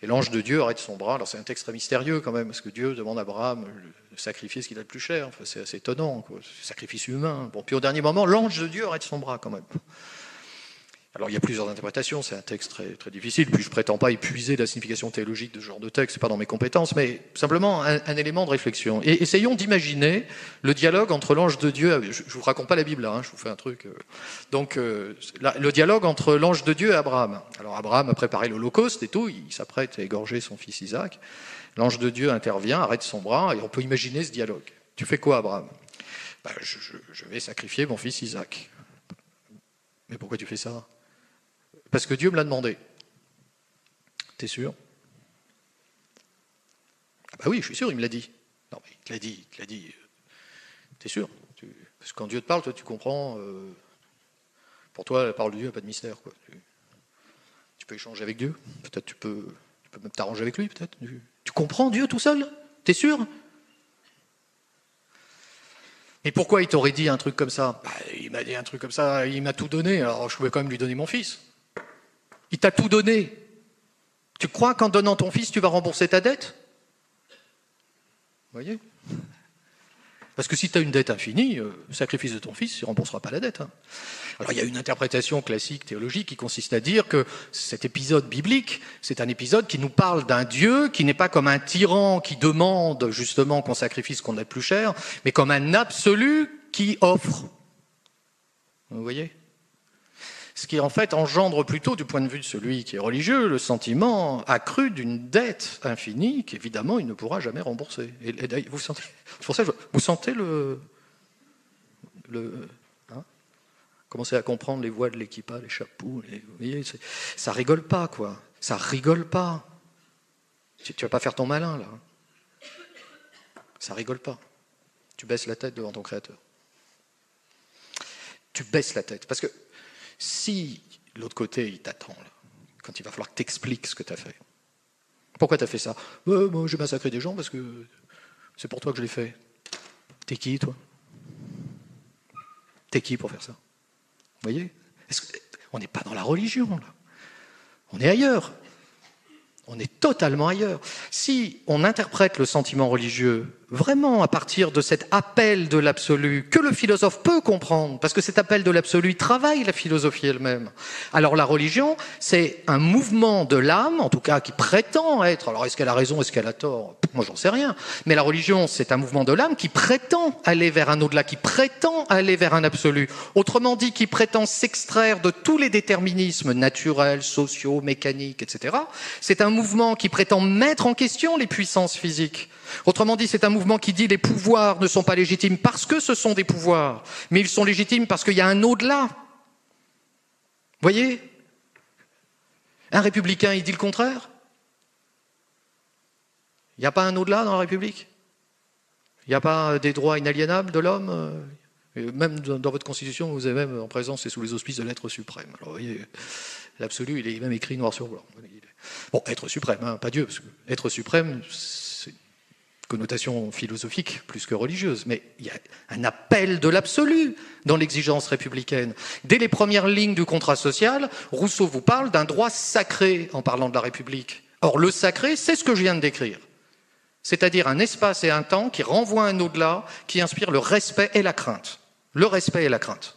et l'ange de Dieu arrête son bras. Alors c'est un texte très mystérieux quand même, parce que Dieu demande à Abraham de sacrifier ce qu'il a de plus cher. Enfin, c'est assez étonnant, quoi. Sacrifice humain. Bon, puis au dernier moment, l'ange de Dieu arrête son bras quand même. Alors il y a plusieurs interprétations, c'est un texte très, très difficile, puis je ne prétends pas épuiser la signification théologique de ce genre de texte, ce n'est pas dans mes compétences, mais simplement un élément de réflexion. Et essayons d'imaginer le dialogue entre l'ange de Dieu, je ne vous raconte pas la Bible là, hein, je vous fais un truc. Donc le dialogue entre l'ange de Dieu et Abraham. Alors Abraham a préparé l'Holocauste et tout, il s'apprête à égorger son fils Isaac. L'ange de Dieu intervient, arrête son bras, et on peut imaginer ce dialogue. Tu fais quoi, Abraham? Je vais sacrifier mon fils Isaac. Mais pourquoi tu fais ça? Parce que Dieu me l'a demandé. T'es sûr? Ah bah oui, je suis sûr, il me l'a dit. Non, mais il te l'a dit. T'es sûr? Parce que quand Dieu te parle, toi, tu comprends. Pour toi, la parole de Dieu n'a pas de mystère, quoi. Tu peux échanger avec Dieu. Peut-être tu peux même t'arranger avec lui, peut-être. Tu comprends Dieu tout seul? T'es sûr? Et pourquoi il t'aurait dit un truc comme ça? Il m'a dit un truc comme ça, il m'a tout donné, alors je pouvais quand même lui donner mon fils. Il t'a tout donné. Tu crois qu'en donnant ton fils, tu vas rembourser ta dette? Vous voyez? Parce que si tu as une dette infinie, le sacrifice de ton fils ne remboursera pas la dette. Hein. Alors il y a une interprétation classique théologique qui consiste à dire que cet épisode biblique, c'est un épisode qui nous parle d'un Dieu qui n'est pas comme un tyran qui demande justement qu'on sacrifie ce qu'on a de plus cher, mais comme un absolu qui offre. Vous voyez? Ce qui en fait engendre plutôt, du point de vue de celui qui est religieux, le sentiment accru d'une dette infinie qu'évidemment il ne pourra jamais rembourser. Et vous sentez, c'est pour ça que vous sentez hein, commencez à comprendre les voix de l'équipa, les chapeaux, vous voyez, ça rigole pas, quoi. Ça rigole pas. Tu vas pas faire ton malin, là. Ça rigole pas. Tu baisses la tête devant ton Créateur. Tu baisses la tête. Parce que si l'autre côté, il t'attend, là, quand il va falloir que tu expliques ce que tu as fait. Pourquoi tu as fait ça? Moi, j'ai massacré des gens parce que c'est pour toi que je l'ai fait. T'es qui, toi? T'es qui pour faire ça? Vous voyez? On n'est pas dans la religion, là. On est ailleurs. On est totalement ailleurs. Si on interprète le sentiment religieux vraiment à partir de cet appel de l'absolu que le philosophe peut comprendre, parce que cet appel de l'absolu travaille la philosophie elle-même. Alors la religion, c'est un mouvement de l'âme, en tout cas qui prétend être, alors est-ce qu'elle a raison, est-ce qu'elle a tort? Moi j'en sais rien, mais la religion c'est un mouvement de l'âme qui prétend aller vers un au-delà, qui prétend aller vers un absolu. Autrement dit, qui prétend s'extraire de tous les déterminismes naturels, sociaux, mécaniques, etc. C'est un mouvement qui prétend mettre en question les puissances physiques. Autrement dit, c'est un mouvement qui dit les pouvoirs ne sont pas légitimes parce que ce sont des pouvoirs, mais ils sont légitimes parce qu'il y a un au-delà. Vous voyez? Un républicain, il dit le contraire? Il n'y a pas un au-delà dans la République? Il n'y a pas des droits inaliénables de l'homme? Même dans votre constitution, vous avez même en présence et sous les auspices de l'être suprême. Alors, vous voyez, l'absolu, il est même écrit noir sur blanc. Bon, être suprême, hein, pas Dieu, parce que être suprême, c'est connotation philosophique plus que religieuse, mais il y a un appel de l'absolu dans l'exigence républicaine. Dès les premières lignes du contrat social, Rousseau vous parle d'un droit sacré en parlant de la République. Or, le sacré, c'est ce que je viens de décrire. C'est-à-dire un espace et un temps qui renvoient à un au-delà, qui inspire le respect et la crainte. Le respect et la crainte.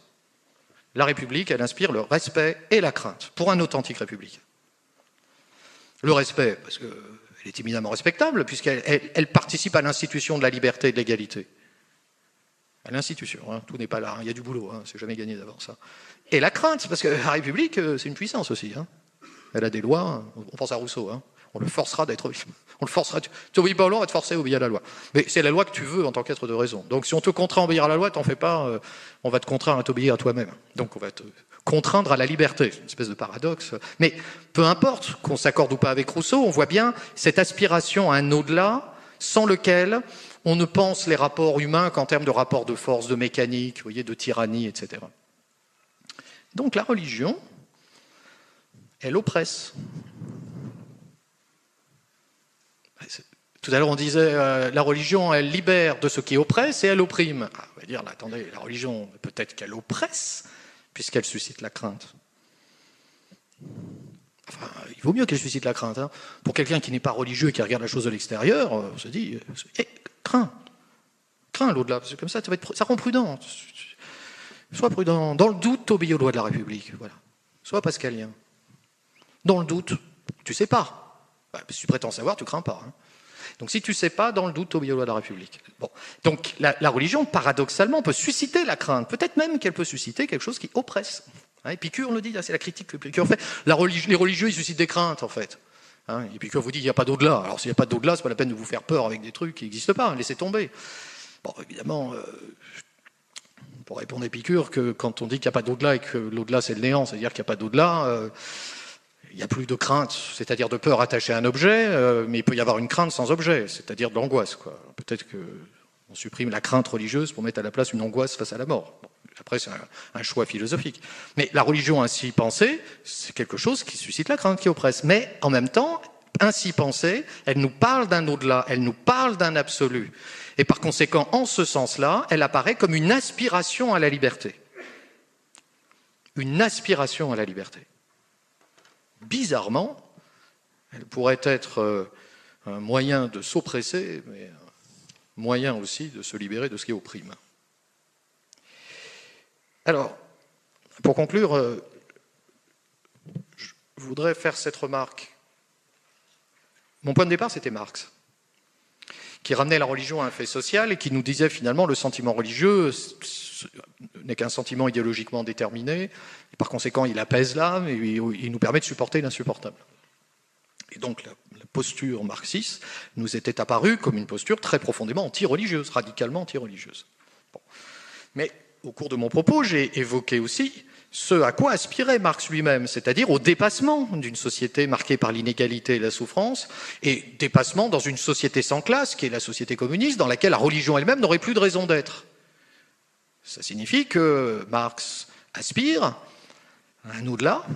La République, elle inspire le respect et la crainte pour un authentique républicain. Le respect, parce qu'elle est éminemment respectable, puisqu'elle participe à l'institution de la liberté et de l'égalité. À l'institution, hein, tout n'est pas là, hein, il y a du boulot, hein, c'est jamais gagné d'avance. Hein. Et la crainte, parce que la République, c'est une puissance aussi. Hein. Elle a des lois, on pense à Rousseau, hein, on le forcera d'être... On le forcera. Tu n'obéis pas à la loi, on va te forcer à obéir à la loi. Mais c'est la loi que tu veux en tant qu'être de raison. Donc si on te contraint à obéir à la loi, t'en fais pas, on va te contraindre à t'obéir à toi-même. Donc on va te contraindre à la liberté. C'est une espèce de paradoxe. Mais peu importe qu'on s'accorde ou pas avec Rousseau, on voit bien cette aspiration à un au-delà sans lequel on ne pense les rapports humains qu'en termes de rapports de force, de mécanique, vous voyez, de tyrannie, etc. Donc la religion, elle oppresse. Tout à l'heure, on disait la religion, elle libère de ce qui oppresse et elle opprime. Ah, on va dire, là, attendez, la religion, peut-être qu'elle oppresse, puisqu'elle suscite la crainte. Enfin, il vaut mieux qu'elle suscite la crainte. Hein. Pour quelqu'un qui n'est pas religieux et qui regarde la chose de l'extérieur, on se dit, crains l'au-delà, parce que comme ça rend prudent. Sois prudent. Dans le doute, obéis aux lois de la République. Voilà. Sois pascalien. Dans le doute, tu sais pas. Bah, si tu prétends savoir, tu crains pas. Hein. Donc si tu ne sais pas, dans le doute, obéis aux lois de la République. Bon. Donc la religion, paradoxalement, peut susciter la crainte. Peut-être même qu'elle peut susciter quelque chose qui oppresse. Hein, Épicure le dit, c'est la critique que Épicure fait. Les religieux, ils suscitent des craintes, en fait. Hein, Épicure vous dit, il n'y a pas d'au-delà. Alors s'il n'y a pas d'au-delà, c'est pas la peine de vous faire peur avec des trucs qui n'existent pas. Laissez tomber. Bon, évidemment, pour répondre à Épicure, que quand on dit qu'il n'y a pas d'au-delà et que l'au-delà, c'est le néant, c'est-à-dire qu'il n'y a pas d'au-delà... il n'y a plus de crainte, c'est-à-dire de peur attachée à un objet, mais il peut y avoir une crainte sans objet, c'est-à-dire de l'angoisse. Peut-être qu'on supprime la crainte religieuse pour mettre à la place une angoisse face à la mort. Bon, après, c'est un choix philosophique. Mais la religion ainsi pensée, c'est quelque chose qui suscite la crainte, qui oppresse. Mais en même temps, ainsi pensée, elle nous parle d'un au-delà, elle nous parle d'un absolu. Et par conséquent, en ce sens-là, elle apparaît comme une aspiration à la liberté. Une aspiration à la liberté. Bizarrement, elle pourrait être un moyen de s'oppresser, mais un moyen aussi de se libérer de ce qui opprime. Alors, pour conclure, je voudrais faire cette remarque. Mon point de départ, c'était Marx, qui ramenait la religion à un fait social et qui nous disait finalement le sentiment religieux n'est qu'un sentiment idéologiquement déterminé, et par conséquent il apaise l'âme et il nous permet de supporter l'insupportable. Et donc la posture marxiste nous était apparue comme une posture très profondément anti-religieuse, radicalement anti-religieuse. Bon. Mais au cours de mon propos, j'ai évoqué aussi ce à quoi aspirait Marx lui-même, c'est-à-dire au dépassement d'une société marquée par l'inégalité et la souffrance, et dépassement dans une société sans classe, qui est la société communiste, dans laquelle la religion elle-même n'aurait plus de raison d'être. Ça signifie que Marx aspire à un au-delà,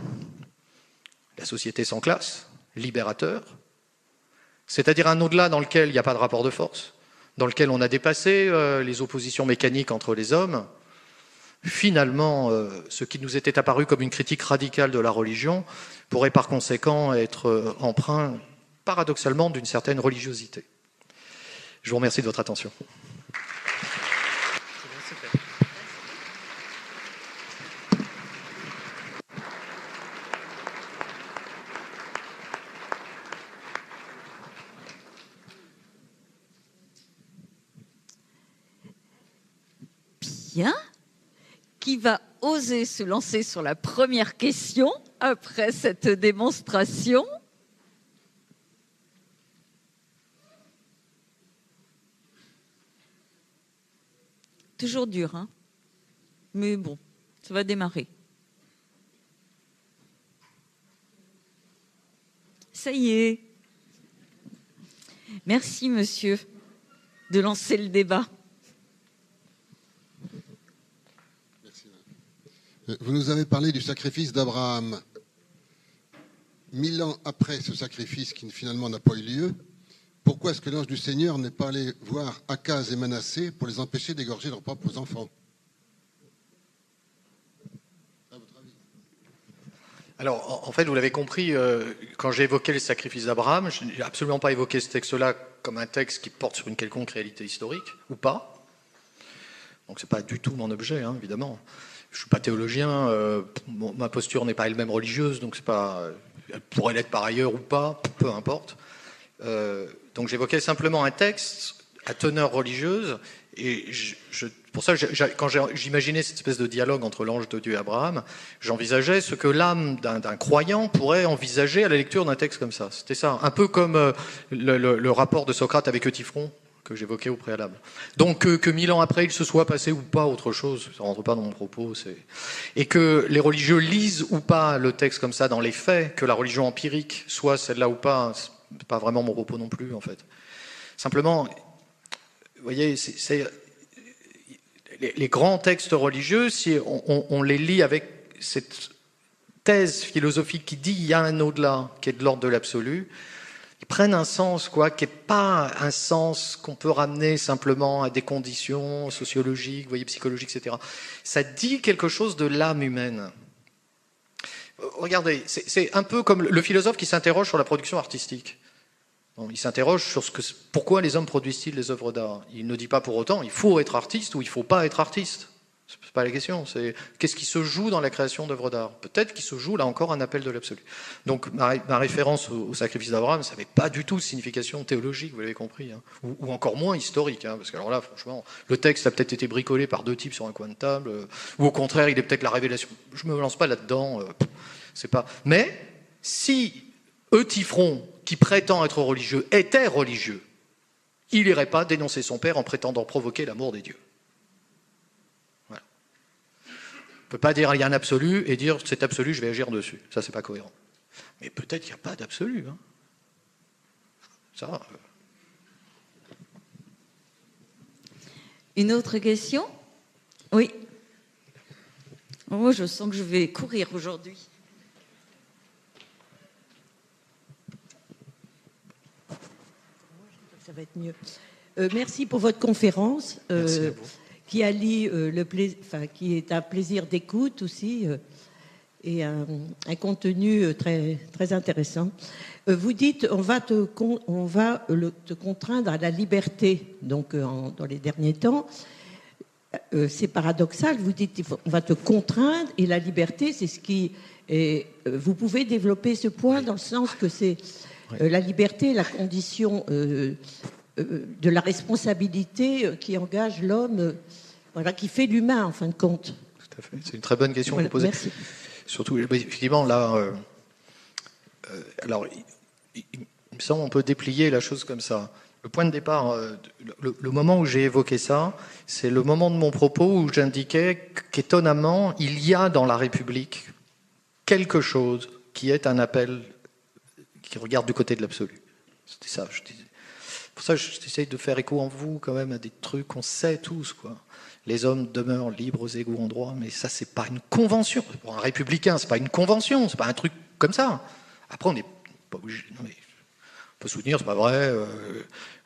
la société sans classe, libérateur, c'est-à-dire un au-delà dans lequel il n'y a pas de rapport de force, dans lequel on a dépassé les oppositions mécaniques entre les hommes. Finalement, ce qui nous était apparu comme une critique radicale de la religion pourrait par conséquent être empreint paradoxalement d'une certaine religiosité. Je vous remercie de votre attention. Bien. Qui va oser se lancer sur la première question après cette démonstration? Toujours dur, hein? Mais bon, ça va démarrer. Ça y est. Merci, monsieur, de lancer le débat. Vous nous avez parlé du sacrifice d'Abraham. 1000 ans après ce sacrifice qui finalement n'a pas eu lieu, Pourquoi est-ce que l'ange du Seigneur n'est pas allé voir Akaz et Manassé pour les empêcher d'égorger leurs propres enfants? Alors, en fait, vous l'avez compris, quand j'ai évoqué les sacrifices d'Abraham, je n'ai absolument pas évoqué ce texte-là comme un texte qui porte sur une quelconque réalité historique, ou pas. Donc, c'est pas du tout mon objet, hein, évidemment. Je suis pas théologien, ma posture n'est pas elle-même religieuse, donc c'est pas, elle pourrait l'être par ailleurs ou pas, peu importe. Donc, j'évoquais simplement un texte à teneur religieuse, et pour ça, quand j'imaginais cette espèce de dialogue entre l'ange de Dieu et Abraham, j'envisageais ce que l'âme d'un croyant pourrait envisager à la lecture d'un texte comme ça. C'était ça, un peu comme le rapport de Socrate avec Eutyphron, que j'évoquais au préalable. Donc que 1000 ans après, il se soit passé ou pas autre chose, ça ne rentre pas dans mon propos, et que les religieux lisent ou pas le texte comme ça dans les faits, que la religion empirique soit celle-là ou pas, c'est pas vraiment mon propos non plus, en fait. Simplement, vous voyez, les grands textes religieux, si on les lit avec cette thèse philosophique qui dit qu'il y a un au-delà, qui est de l'ordre de l'absolu, ils prennent un sens, quoi, qui n'est pas un sens qu'on peut ramener simplement à des conditions sociologiques, vous voyez, psychologiques, etc. Ça dit quelque chose de l'âme humaine. Regardez, c'est un peu comme le philosophe qui s'interroge sur la production artistique. Bon, il s'interroge sur pourquoi les hommes produisent-ils les œuvres d'art. Il ne dit pas pour autant il faut être artiste ou il ne faut pas être artiste. C'est pas la question. C'est qu'est-ce qui se joue dans la création d'œuvres d'art. Peut-être qu'il se joue là encore un appel de l'absolu. Donc ma référence au sacrifice d'Abraham, ça n'avait pas du tout de signification théologique, vous l'avez compris, hein, ou encore moins historique, hein, parce que alors là, franchement, le texte a peut-être été bricolé par deux types sur un coin de table, ou au contraire, il est peut-être la révélation. Je me lance pas là-dedans. C'est pas. Mais si Eutyphron, qui prétend être religieux, était religieux, il n'irait pas dénoncer son père en prétendant provoquer l'amour des dieux. Voilà. On ne peut pas dire il y a un absolu et dire cet absolu, je vais agir dessus. Ça, c'est pas cohérent. Mais peut-être qu'il n'y a pas d'absolu. Hein. Ça. Une autre question? Oui. Moi, je sens que je vais courir aujourd'hui. Ça va être mieux. Merci pour votre conférence, qui allie qui est un plaisir d'écoute aussi et un contenu très très intéressant. Vous dites on va te contraindre à la liberté, donc dans les derniers temps. C'est paradoxal. Vous dites on va te contraindre et la liberté, c'est ce qui est. Vous pouvez développer ce point dans le sens que c'est la liberté, la condition de la responsabilité qui engage l'homme, voilà, qui fait l'humain en fin de compte. Tout à fait. C'est une très bonne question Voilà, que vous posez. merci. Surtout, effectivement, là, alors, il me semble qu'on peut déplier la chose comme ça. Le point de départ, le moment où j'ai évoqué ça, c'est le moment de mon propos où j'indiquais qu'étonnamment, il y a dans la République quelque chose qui est un appel qui regarde du côté de l'absolu. C'était ça, je disais. Pour ça, j'essaye de faire écho en vous quand même à des trucs qu'on sait tous, quoi. Les hommes demeurent libres, égaux en droit, mais ça, c'est pas une convention. Pour un républicain, c'est pas une convention, c'est pas un truc comme ça. Après, on n'est pas obligé. Non, mais on peut soutenir, c'est pas vrai.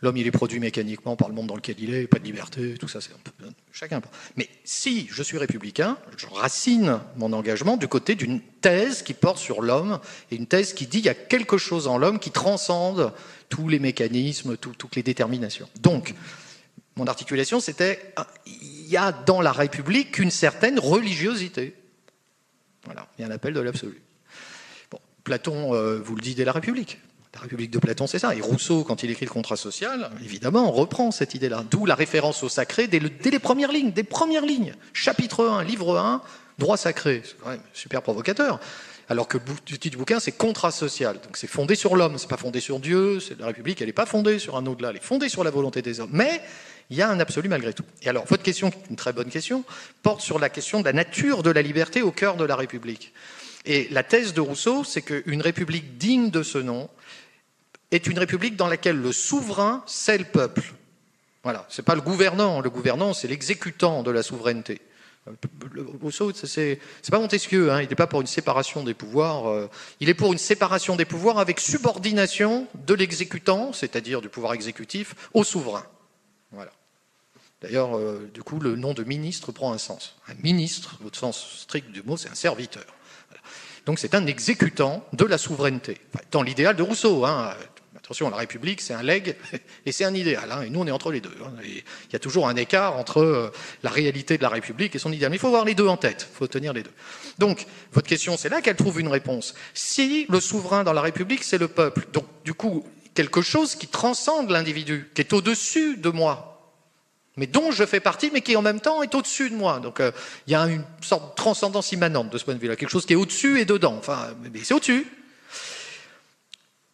L'homme, il est produit mécaniquement par le monde dans lequel il est, pas de liberté, tout ça, c'est un peu chacun. Mais si je suis républicain, je racine mon engagement du côté d'une thèse qui porte sur l'homme et une thèse qui dit qu'il y a quelque chose en l'homme qui transcende tous les mécanismes, toutes les déterminations. Donc, mon articulation, c'était il y a dans la République une certaine religiosité. Voilà, il y a un appel de l'absolu. Bon, Platon vous le dit dès la République. La République de Platon, c'est ça. Et Rousseau, quand il écrit le contrat social, évidemment, on reprend cette idée-là. D'où la référence au sacré dès les premières lignes, des premières lignes. Chapitre 1, livre 1, droit sacré. C'est quand même super provocateur. Alors que le titre du bouquin, c'est contrat social. Donc c'est fondé sur l'homme, c'est pas fondé sur Dieu. La République, elle n'est pas fondée sur un au-delà, elle est fondée sur la volonté des hommes. Mais il y a un absolu malgré tout. Et alors, votre question, une très bonne question, porte sur la question de la nature de la liberté au cœur de la République. Et la thèse de Rousseau, c'est qu'une République digne de ce nom est une République dans laquelle le souverain, c'est le peuple. Voilà, c'est pas le gouvernant. Le gouvernant, c'est l'exécutant de la souveraineté. Rousseau, c'est pas Montesquieu, hein, il n'est pas pour une séparation des pouvoirs, il est pour une séparation des pouvoirs avec subordination de l'exécutant, c'est-à-dire du pouvoir exécutif, au souverain. Voilà. D'ailleurs, du coup, le nom de ministre prend un sens. Un ministre, au sens strict du mot, c'est un serviteur. Voilà. Donc c'est un exécutant de la souveraineté, enfin, dans l'idéal de Rousseau, hein. Attention, la République, c'est un legs et c'est un idéal. Hein, et nous, on est entre les deux. Hein, et il y a toujours un écart entre la réalité de la République et son idéal. Mais il faut avoir les deux en tête. Il faut tenir les deux. Donc, votre question, c'est là qu'elle trouve une réponse. Si le souverain dans la République, c'est le peuple, donc du coup, quelque chose qui transcende l'individu, qui est au-dessus de moi, mais dont je fais partie, mais qui en même temps est au-dessus de moi. Donc, il y a une sorte de transcendance immanente de ce point de vue-là. Quelque chose qui est au-dessus et dedans. Enfin, mais c'est au-dessus.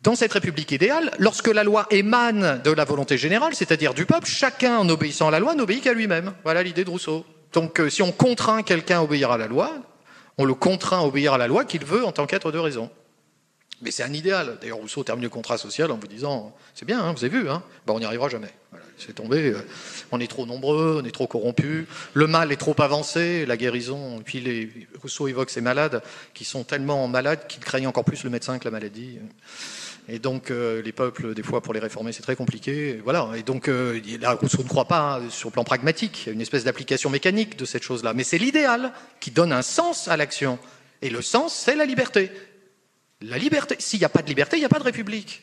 Dans cette République idéale, lorsque la loi émane de la volonté générale, c'est-à-dire du peuple, chacun en obéissant à la loi n'obéit qu'à lui-même. Voilà l'idée de Rousseau. Donc si on contraint quelqu'un à obéir à la loi, on le contraint à obéir à la loi qu'il veut en tant qu'être de raison. Mais c'est un idéal. D'ailleurs, Rousseau termine le contrat social en vous disant « c'est bien, hein, vous avez vu, hein, ben, on n'y arrivera jamais. Voilà, c'est tombé, on est trop nombreux, on est trop corrompus, le mal est trop avancé, la guérison... » Puis Rousseau évoque ces malades qui sont tellement malades qu'ils craignent encore plus le médecin que la maladie. Et donc, les peuples, des fois, pour les réformer, c'est très compliqué. Voilà. Et donc, là, Rousseau ne croit pas sur le plan pragmatique. Il y a une espèce d'application mécanique de cette chose-là. Mais c'est l'idéal qui donne un sens à l'action. Et le sens, c'est la liberté. La liberté. S'il n'y a pas de liberté, il n'y a pas de République.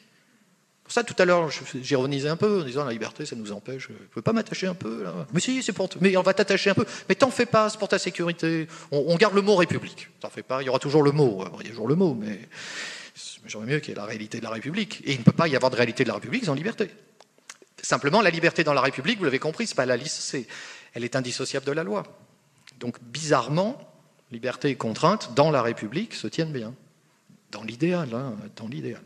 Pour ça, tout à l'heure, j'ironisais un peu en disant la liberté, ça nous empêche. Je ne peux pas m'attacher un peu, là. Mais si, c'est pour... Mais on va t'attacher un peu. Mais t'en fais pas, c'est pour ta sécurité. On garde le mot République. T'en fais pas, il y aura toujours le mot. Il y a toujours le mot, mais... J'aimerais mieux qu'il y ait la réalité de la République. Et il ne peut pas y avoir de réalité de la République sans liberté. Simplement, la liberté dans la République, vous l'avez compris, c'est pas la liste, elle est indissociable de la loi. Donc, bizarrement, liberté et contrainte dans la République se tiennent bien. Dans l'idéal, hein, dans l'idéal.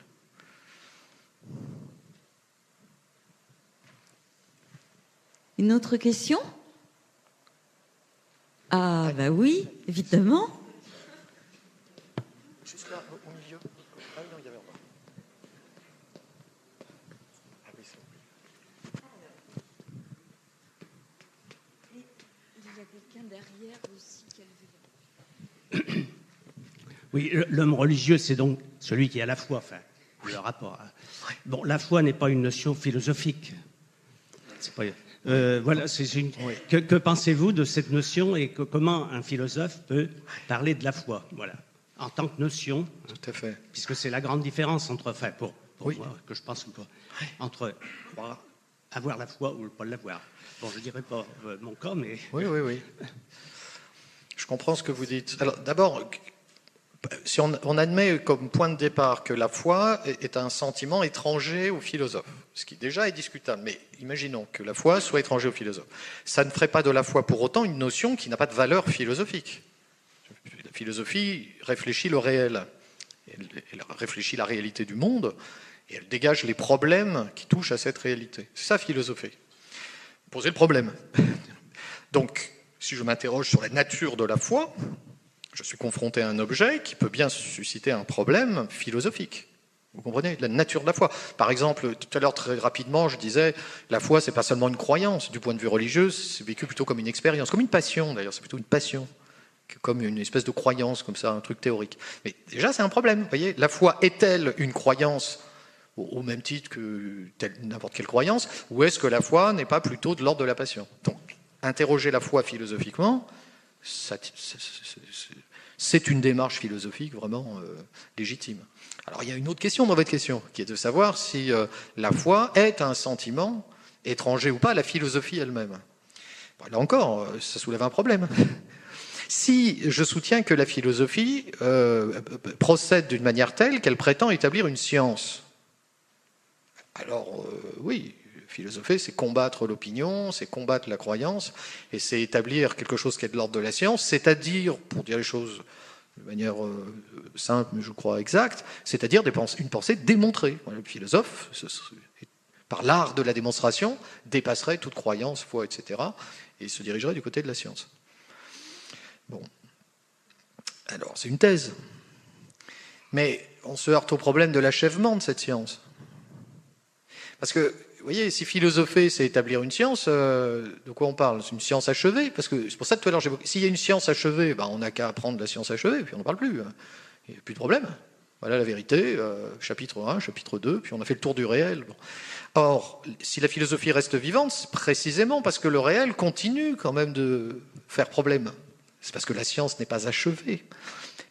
Une autre question? Ah, bah oui, évidemment. Juste là, au milieu. Ah non, il y avait encore. Ah oui, c'est Il y a quelqu'un derrière aussi qui a levé. Oui, l'homme religieux, c'est donc celui qui a la foi, enfin, le rapport. Bon, la foi n'est pas une notion philosophique. C'est pas... voilà, que pensez-vous de cette notion et comment un philosophe peut parler de la foi, voilà, en tant que notion? Tout à fait. Puisque c'est la grande différence entre, enfin, pour oui. moi, que je pense pas, entre avoir la foi ou ne pas l'avoir. Bon, je dirais pas mon cas, mais... Oui. Je comprends ce que vous dites. Alors, d'abord, si on admet comme point de départ que la foi est un sentiment étranger aux philosophes, ce qui déjà est discutable, mais imaginons que la foi soit étranger aux philosophes. Ça ne ferait pas de la foi pour autant une notion qui n'a pas de valeur philosophique. La philosophie réfléchit le réel, elle réfléchit la réalité du monde, et elle dégage les problèmes qui touchent à cette réalité. C'est ça, philosopher. Poser le problème. Donc, si je m'interroge sur la nature de la foi, je suis confronté à un objet qui peut bien susciter un problème philosophique. Vous comprenez? La nature de la foi. Par exemple, tout à l'heure, très rapidement, je disais, la foi, c'est pas seulement une croyance. Du point de vue religieux, c'est vécu plutôt comme une expérience, comme une passion, d'ailleurs. C'est plutôt une passion, comme une espèce de croyance, comme ça, un truc théorique. Mais déjà, c'est un problème. Vous voyez, la foi est-elle une croyance au même titre que n'importe quelle croyance, ou est-ce que la foi n'est pas plutôt de l'ordre de la passion? Donc, interroger la foi philosophiquement, c'est une démarche philosophique vraiment légitime. Alors il y a une autre question dans votre question, qui est de savoir si la foi est un sentiment étranger ou pas à la philosophie elle-même. Bon, là encore, ça soulève un problème. Si je soutiens que la philosophie procède d'une manière telle qu'elle prétend établir une science, alors oui, philosopher, c'est combattre l'opinion, c'est combattre la croyance, et c'est établir quelque chose qui est de l'ordre de la science, c'est-à-dire, pour dire les choses de manière simple, mais je crois exacte, c'est-à-dire une pensée démontrée. Le philosophe, par l'art de la démonstration, dépasserait toute croyance, foi, etc., et se dirigerait du côté de la science. Bon. Alors, c'est une thèse. Mais on se heurte au problème de l'achèvement de cette science. Parce que vous voyez, si philosopher, c'est établir une science, de quoi on parle? C'est une science achevée, parce que c'est pour ça que tout à l'heure j'évoquais. S'il y a une science achevée, ben, on n'a qu'à apprendre la science achevée, puis on n'en parle plus. Il n'y a plus de problème. Voilà la vérité, chapitre 1, chapitre 2, puis on a fait le tour du réel. Bon. Or, si la philosophie reste vivante, c'est précisément parce que le réel continue quand même de faire problème. C'est parce que la science n'est pas achevée.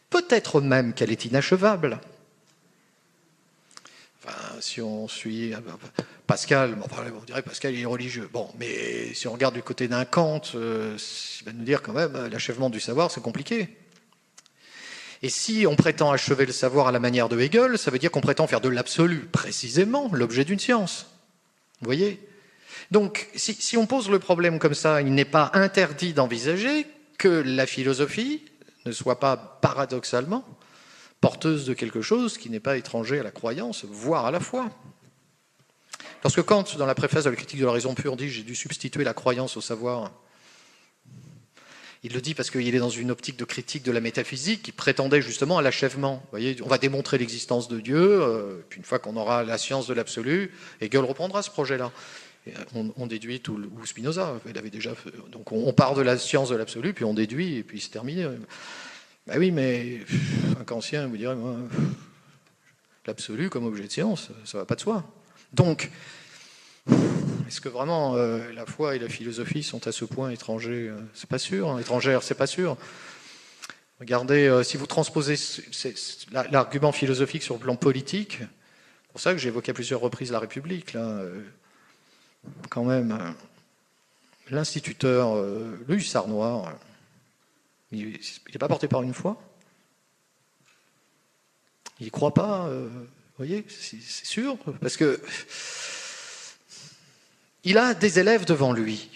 Peut-être même qu'elle est inachevable. Enfin, si on suit Pascal, on dirait que Pascal il est religieux. Bon, mais si on regarde du côté d'un Kant, il va nous dire quand même l'achèvement du savoir, c'est compliqué. Et si on prétend achever le savoir à la manière de Hegel, ça veut dire qu'on prétend faire de l'absolu, précisément, l'objet d'une science. Vous voyez? Donc, si on pose le problème comme ça, il n'est pas interdit d'envisager que la philosophie ne soit pas paradoxalement porteuse de quelque chose qui n'est pas étranger à la croyance, voire à la foi. Lorsque Kant, dans la préface de la critique de la raison pure, dit « j'ai dû substituer la croyance au savoir », il le dit parce qu'il est dans une optique de critique de la métaphysique qui prétendait justement à l'achèvement. Vous voyez, on va démontrer l'existence de Dieu, puis une fois qu'on aura la science de l'absolu, Hegel reprendra ce projet-là. On déduit tout, ou Spinoza, il avait déjà fait. Donc on part de la science de l'absolu, puis on déduit, et puis c'est terminé. Ben oui, mais un kantien vous dirait, moi, l'absolu comme objet de science, ça va pas de soi. Donc, est-ce que vraiment la foi et la philosophie sont à ce point étrangers? C'est pas sûr, hein. Étrangères, c'est pas sûr. Regardez, si vous transposez l'argument philosophique sur le plan politique, c'est pour ça que j'ai évoqué à plusieurs reprises la République, là, quand même, l'instituteur, le hussard noir, il n'est pas porté par une foi. Il n'y croit pas, vous voyez, c'est sûr, parce que il a des élèves devant lui.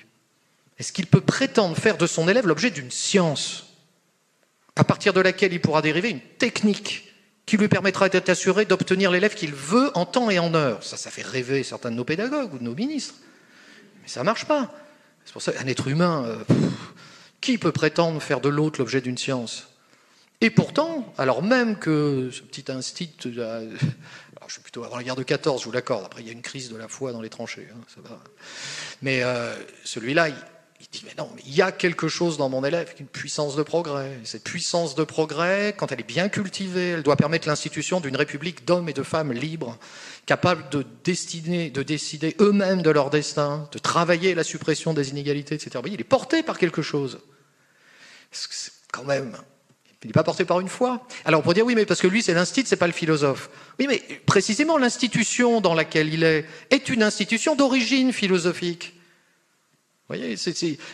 Est-ce qu'il peut prétendre faire de son élève l'objet d'une science, à partir de laquelle il pourra dériver une technique qui lui permettra d'être assuré d'obtenir l'élève qu'il veut en temps et en heure? Ça fait rêver certains de nos pédagogues ou de nos ministres. Mais ça ne marche pas. C'est pour ça qu'un être humain, qui peut prétendre faire de l'autre l'objet d'une science? Et pourtant, alors même que ce petit institut, alors je suis plutôt avant la guerre de 14, je vous l'accorde, après il y a une crise de la foi dans les tranchées, hein, ça va. Mais celui-là, il dit, mais non, mais il y a quelque chose dans mon élève, une puissance de progrès. Cette puissance de progrès, quand elle est bien cultivée, elle doit permettre l'institution d'une république d'hommes et de femmes libres, capables de décider eux-mêmes de leur destin, de travailler la suppression des inégalités, etc. Vous voyez, il est porté par quelque chose. C'est quand même... Il n'est pas porté par une foi. Alors on pourrait dire, oui, mais parce que lui, c'est l'instit, c'est pas le philosophe. Oui, mais précisément, l'institution dans laquelle il est une institution d'origine philosophique. Vous voyez,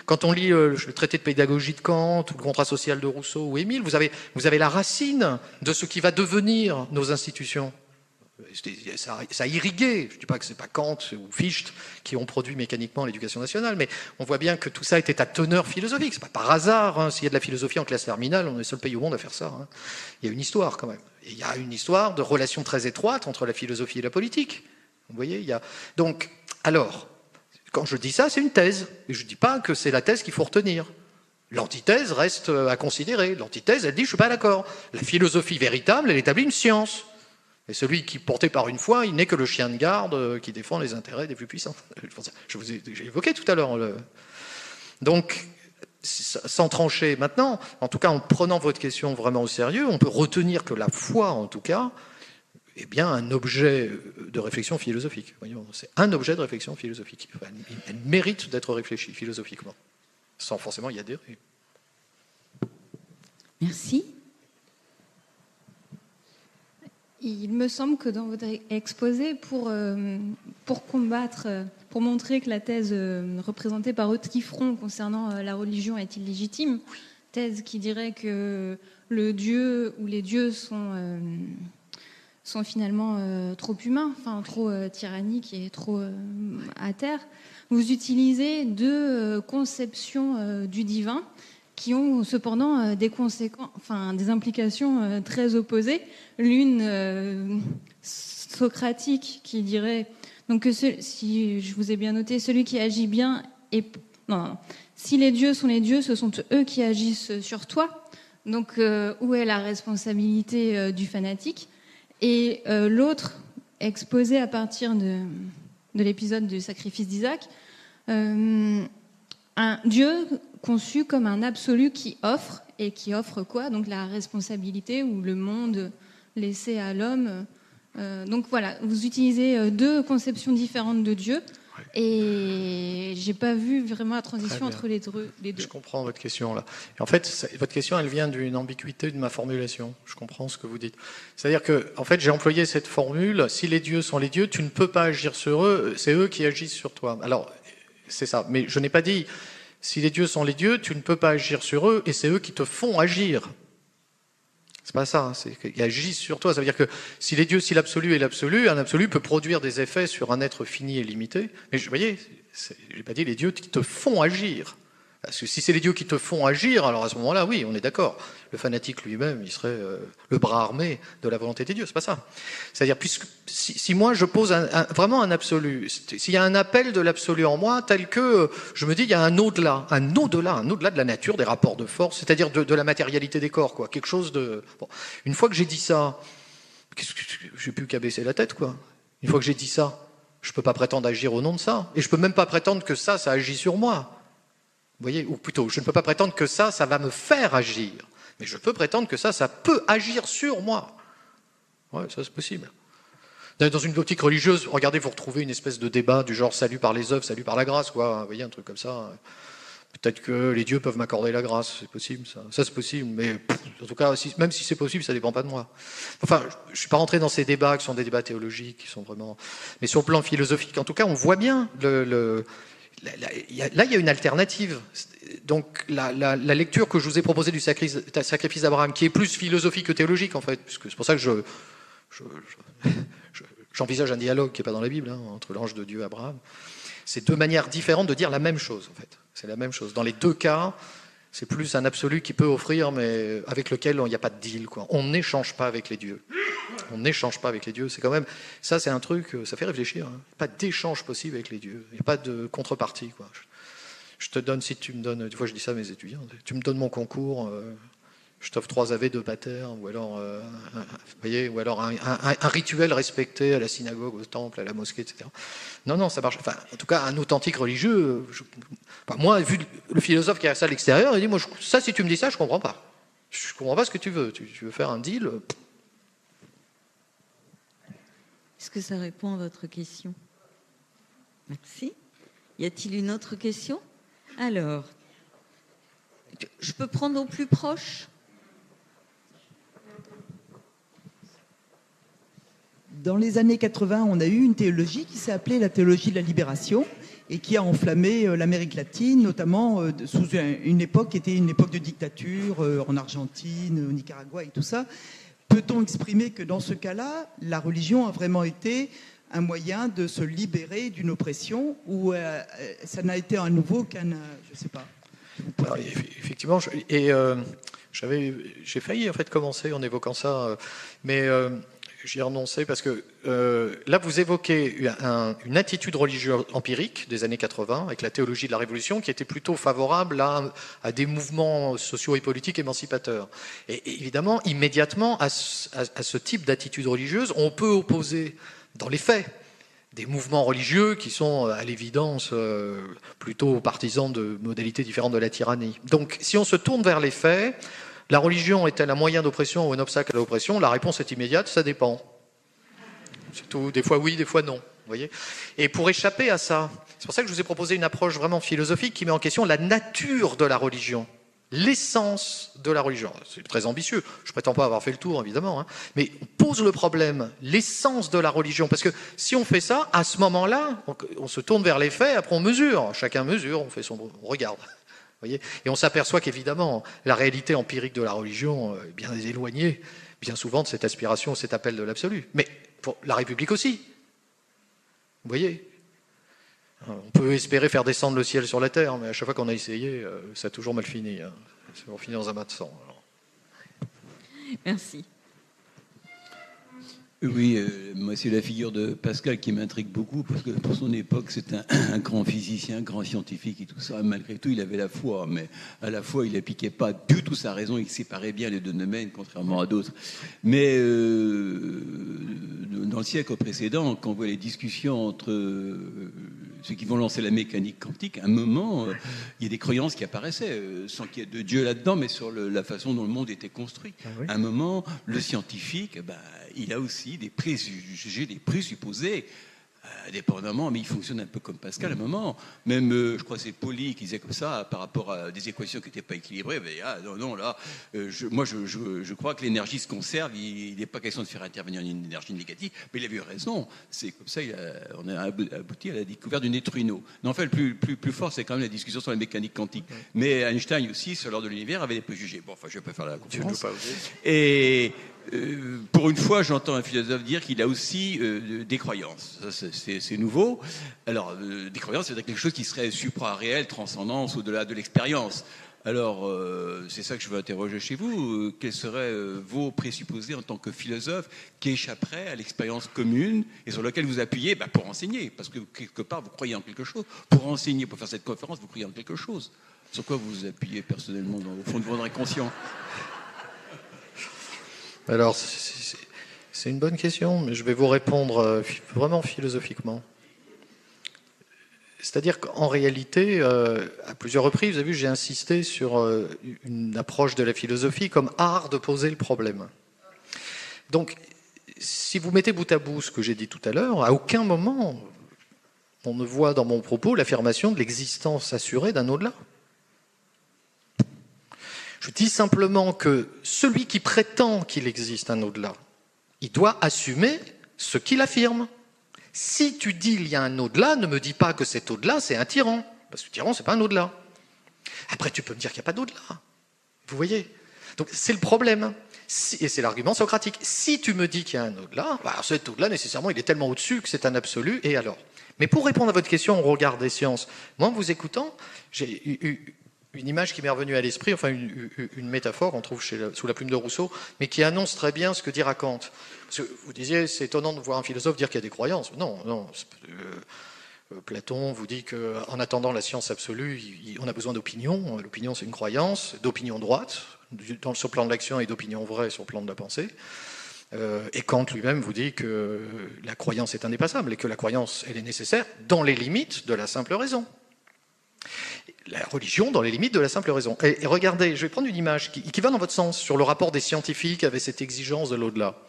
quand on lit le traité de pédagogie de Kant, ou le contrat social de Rousseau ou Émile, vous avez la racine de ce qui va devenir nos institutions. Ça a irrigué, je ne dis pas que ce n'est pas Kant ou Fichte qui ont produit mécaniquement l'éducation nationale, mais on voit bien que tout ça était à teneur philosophique. Ce n'est pas par hasard, hein, s'il y a de la philosophie en classe terminale, on est le seul pays au monde à faire ça. Hein. Il y a une histoire quand même. Et il y a une histoire de relation très étroite entre la philosophie et la politique. Vous voyez, Donc, alors, quand je dis ça, c'est une thèse. Et je ne dis pas que c'est la thèse qu'il faut retenir. L'antithèse reste à considérer. L'antithèse, elle dit, je ne suis pas d'accord. La philosophie véritable, elle établit une science. Et celui qui, porté par une foi, il n'est que le chien de garde qui défend les intérêts des plus puissants. J'ai évoqué tout à l'heure. Donc, sans trancher maintenant, en tout cas en prenant votre question vraiment au sérieux, on peut retenir que la foi, en tout cas, est bien un objet de réflexion philosophique. Voyons, c'est un objet de réflexion philosophique. Elle mérite d'être réfléchie philosophiquement, sans forcément y adhérer. Merci. Il me semble que dans votre exposé, pour combattre, pour montrer que la thèse représentée par Autrifron concernant la religion est illégitime, thèse qui dirait que le Dieu ou les dieux sont finalement trop humains, enfin trop tyranniques et trop à terre, vous utilisez deux conceptions du divin qui ont cependant des conséquences, enfin des implications très opposées. L'une socratique qui dirait donc que si je vous ai bien noté, celui qui agit bien et non, si les dieux sont les dieux, ce sont eux qui agissent sur toi. Donc où est la responsabilité du fanatique? Et l'autre exposé à partir de l'épisode du sacrifice d'Isaac. Un Dieu conçu comme un absolu qui offre, et qui offre quoi? Donc la responsabilité ou le monde laissé à l'homme. Donc voilà, vous utilisez deux conceptions différentes de Dieu. Et j'ai pas vu vraiment la transition entre les deux. Je comprends votre question là. Et en fait, votre question, elle vient d'une ambiguïté de ma formulation. Je comprends ce que vous dites. C'est-à-dire que, en fait, j'ai employé cette formule. Si les dieux sont les dieux, tu ne peux pas agir sur eux. C'est eux qui agissent sur toi. Alors, c'est ça. Mais je n'ai pas dit si les dieux sont les dieux, tu ne peux pas agir sur eux, et c'est eux qui te font agir. C'est pas ça, c'est qu'ils agissent sur toi. Ça veut dire que si l'absolu est l'absolu, un absolu peut produire des effets sur un être fini et limité. Mais vous voyez, j'ai pas dit les dieux qui te font agir. Parce que si c'est les dieux qui te font agir, alors à ce moment-là, oui, on est d'accord. Le fanatique lui-même, il serait le bras armé de la volonté des dieux. C'est pas ça. C'est-à-dire, puisque si moi je pose vraiment un absolu, s'il y a un appel de l'absolu en moi, tel que je me dis, il y a un au-delà de la nature, des rapports de force, c'est-à-dire de la matérialité des corps, quoi. Quelque chose de. Bon. Une fois que j'ai dit ça, j'ai plus qu'à baisser la tête, quoi. Une fois que j'ai dit ça, je peux pas prétendre agir au nom de ça, et je peux même pas prétendre que ça agit sur moi. Vous voyez, ou plutôt, je ne peux pas prétendre que ça va me faire agir. Mais je peux prétendre que ça peut agir sur moi. Ouais, ça c'est possible. Dans une optique religieuse, regardez, vous retrouvez une espèce de débat du genre salut par les œuvres, salut par la grâce, quoi. Vous voyez, un truc comme ça. Peut-être que les dieux peuvent m'accorder la grâce, c'est possible, ça. Ça c'est possible, mais en tout cas, même si c'est possible, ça ne dépend pas de moi. Enfin, je ne suis pas rentré dans ces débats qui sont des débats théologiques, qui sont vraiment. Mais sur le plan philosophique, en tout cas, on voit bien Là, il y a une alternative. Donc, la lecture que je vous ai proposée du sacrifice d'Abraham, qui est plus philosophique que théologique, en fait, puisque c'est pour ça que j'envisage un dialogue qui n'est pas dans la Bible, hein, entre l'ange de Dieu et Abraham. C'est deux manières différentes de dire la même chose, en fait. C'est la même chose. Dans les deux cas, c'est plus un absolu qui peut offrir, mais avec lequel il n'y a pas de deal, quoi. On n'échange pas avec les dieux. On n'échange pas avec les dieux. C'est quand même, ça c'est un truc, ça fait réfléchir. Hein. Il n'y a pas d'échange possible avec les dieux. Il n'y a pas de contrepartie, quoi. Je te donne, si tu me donnes, des fois je dis ça à mes étudiants, tu me donnes mon concours, je t'offre 3 Ave, 2 Pater, ou alors, vous voyez, ou alors un rituel respecté à la synagogue, au temple, à la mosquée, etc. Non, ça marche. Enfin, en tout cas, un authentique religieux. Moi, vu le philosophe qui a ça à l'extérieur, il dit, moi, ça, si tu me dis ça, je comprends pas. Je comprends pas ce que tu veux. Tu veux faire un deal. Est-ce que ça répond à votre question? Merci. Y a-t-il une autre question? Alors, je peux prendre au plus proche? Dans les années 80, on a eu une théologie qui s'est appelée la théologie de la libération et qui a enflammé l'Amérique latine, notamment sous une époque qui était une époque de dictature, en Argentine, au Nicaragua et tout ça. Peut-on exprimer que dans ce cas-là, la religion a vraiment été un moyen de se libérer d'une oppression ou ça n'a été à nouveau qu'un... je ne sais pas. Alors, effectivement, j'ai failli en fait commencer en évoquant ça, mais j'y ai renoncé parce que là vous évoquez une attitude religieuse empirique des années 80 avec la théologie de la Révolution qui était plutôt favorable à des mouvements sociaux et politiques émancipateurs. Et évidemment, immédiatement à ce type d'attitude religieuse, on peut opposer dans les faits des mouvements religieux qui sont à l'évidence plutôt partisans de modalités différentes de la tyrannie. Donc si on se tourne vers les faits, la religion est-elle un moyen d'oppression ou un obstacle à l'oppression? La réponse est immédiate, ça dépend. C'est tout. Des fois oui, des fois non. Vous voyez. Et pour échapper à ça, c'est pour ça que je vous ai proposé une approche vraiment philosophique qui met en question la nature de la religion, l'essence de la religion. C'est très ambitieux. Je ne prétends pas avoir fait le tour, évidemment, hein. Mais on pose le problème, l'essence de la religion. Parce que si on fait ça, à ce moment-là, on se tourne vers les faits, après on mesure. Chacun mesure, on regarde. Voyez, et on s'aperçoit qu'évidemment, la réalité empirique de la religion est bien éloignée, bien souvent, de cette aspiration, cet appel de l'absolu. Mais pour la République aussi. Vous voyez, on peut espérer faire descendre le ciel sur la terre, mais à chaque fois qu'on a essayé, ça a toujours mal fini. Hein. Ça va finir dans un mat de sang. Alors. Merci. Oui, moi c'est la figure de Pascal qui m'intrigue beaucoup parce que pour son époque c'est un grand physicien, un grand scientifique et tout ça. Malgré tout, il avait la foi, mais à la fois il n'appliquait pas du tout sa raison, il séparait bien les deux domaines, contrairement à d'autres. Mais dans le siècle précédent, quand on voit les discussions entre ceux qui vont lancer la mécanique quantique, à un moment, il y a des croyances qui apparaissaient, sans qu'il y ait de Dieu là-dedans, mais sur la façon dont le monde était construit. Ah oui. À un moment, le scientifique, il a aussi des préjugés, des présupposés, dépendamment, mais il fonctionne un peu comme Pascal à un moment. Même, je crois que c'est Pauli qui disait comme ça, par rapport à des équations qui n'étaient pas équilibrées, je crois que l'énergie se conserve, il n'est pas question de faire intervenir une énergie négative, mais il avait eu raison. C'est comme ça, on a abouti à la découverte du neutrino. Non, en fait, le plus fort, c'est quand même la discussion sur la mécanique quantique. Mais Einstein aussi, sur l'ordre de l'univers, avait des préjugés. Bon, enfin, je ne vais pas faire la conférence. Et pour une fois, j'entends un philosophe dire qu'il a aussi des croyances. Ça, c'est nouveau. Alors, des croyances, c'est quelque chose qui serait supra-réel, transcendance, au-delà de l'expérience. Alors, c'est ça que je veux interroger chez vous. Quels seraient vos présupposés en tant que philosophe qui échapperaient à l'expérience commune et sur lequel vous appuyez pour enseigner? Parce que quelque part, vous croyez en quelque chose. Pour enseigner, pour faire cette conférence, vous croyez en quelque chose. Sur quoi vous vous appuyez personnellement au fond de votre inconscient? Alors, c'est une bonne question, mais je vais vous répondre vraiment philosophiquement. C'est-à-dire qu'en réalité, à plusieurs reprises, vous avez vu, j'ai insisté sur une approche de la philosophie comme art de poser le problème. Donc, si vous mettez bout à bout ce que j'ai dit tout à l'heure, à aucun moment on ne voit dans mon propos l'affirmation de l'existence assurée d'un au-delà. Je dis simplement que celui qui prétend qu'il existe un au-delà, il doit assumer ce qu'il affirme. Si tu dis il y a un au-delà, ne me dis pas que cet au-delà, c'est un tyran. Parce que le tyran, c'est pas un au-delà. Après, tu peux me dire qu'il n'y a pas d'au-delà. Vous voyez? Donc, c'est le problème. Et c'est l'argument socratique. Si tu me dis qu'il y a un au-delà, cet au-delà, nécessairement, il est tellement au-dessus que c'est un absolu, et alors? Mais pour répondre à votre question, on regarde des sciences. Moi, en vous écoutant, j'ai eu une image qui m'est revenue à l'esprit, enfin une métaphore, on trouve sous la plume de Rousseau, mais qui annonce très bien ce que dira Kant. Parce que vous disiez, c'est étonnant de voir un philosophe dire qu'il y a des croyances. Non. Platon vous dit qu'en attendant la science absolue, on a besoin d'opinion. L'opinion, c'est une croyance, d'opinion droite, sur le plan de l'action, et d'opinion vraie sur le plan de la pensée. Et Kant lui-même vous dit que la croyance est indépassable et que la croyance, elle est nécessaire dans les limites de la simple raison. La religion dans les limites de la simple raison. Et regardez, je vais prendre une image qui va dans votre sens sur le rapport des scientifiques avec cette exigence de l'au-delà.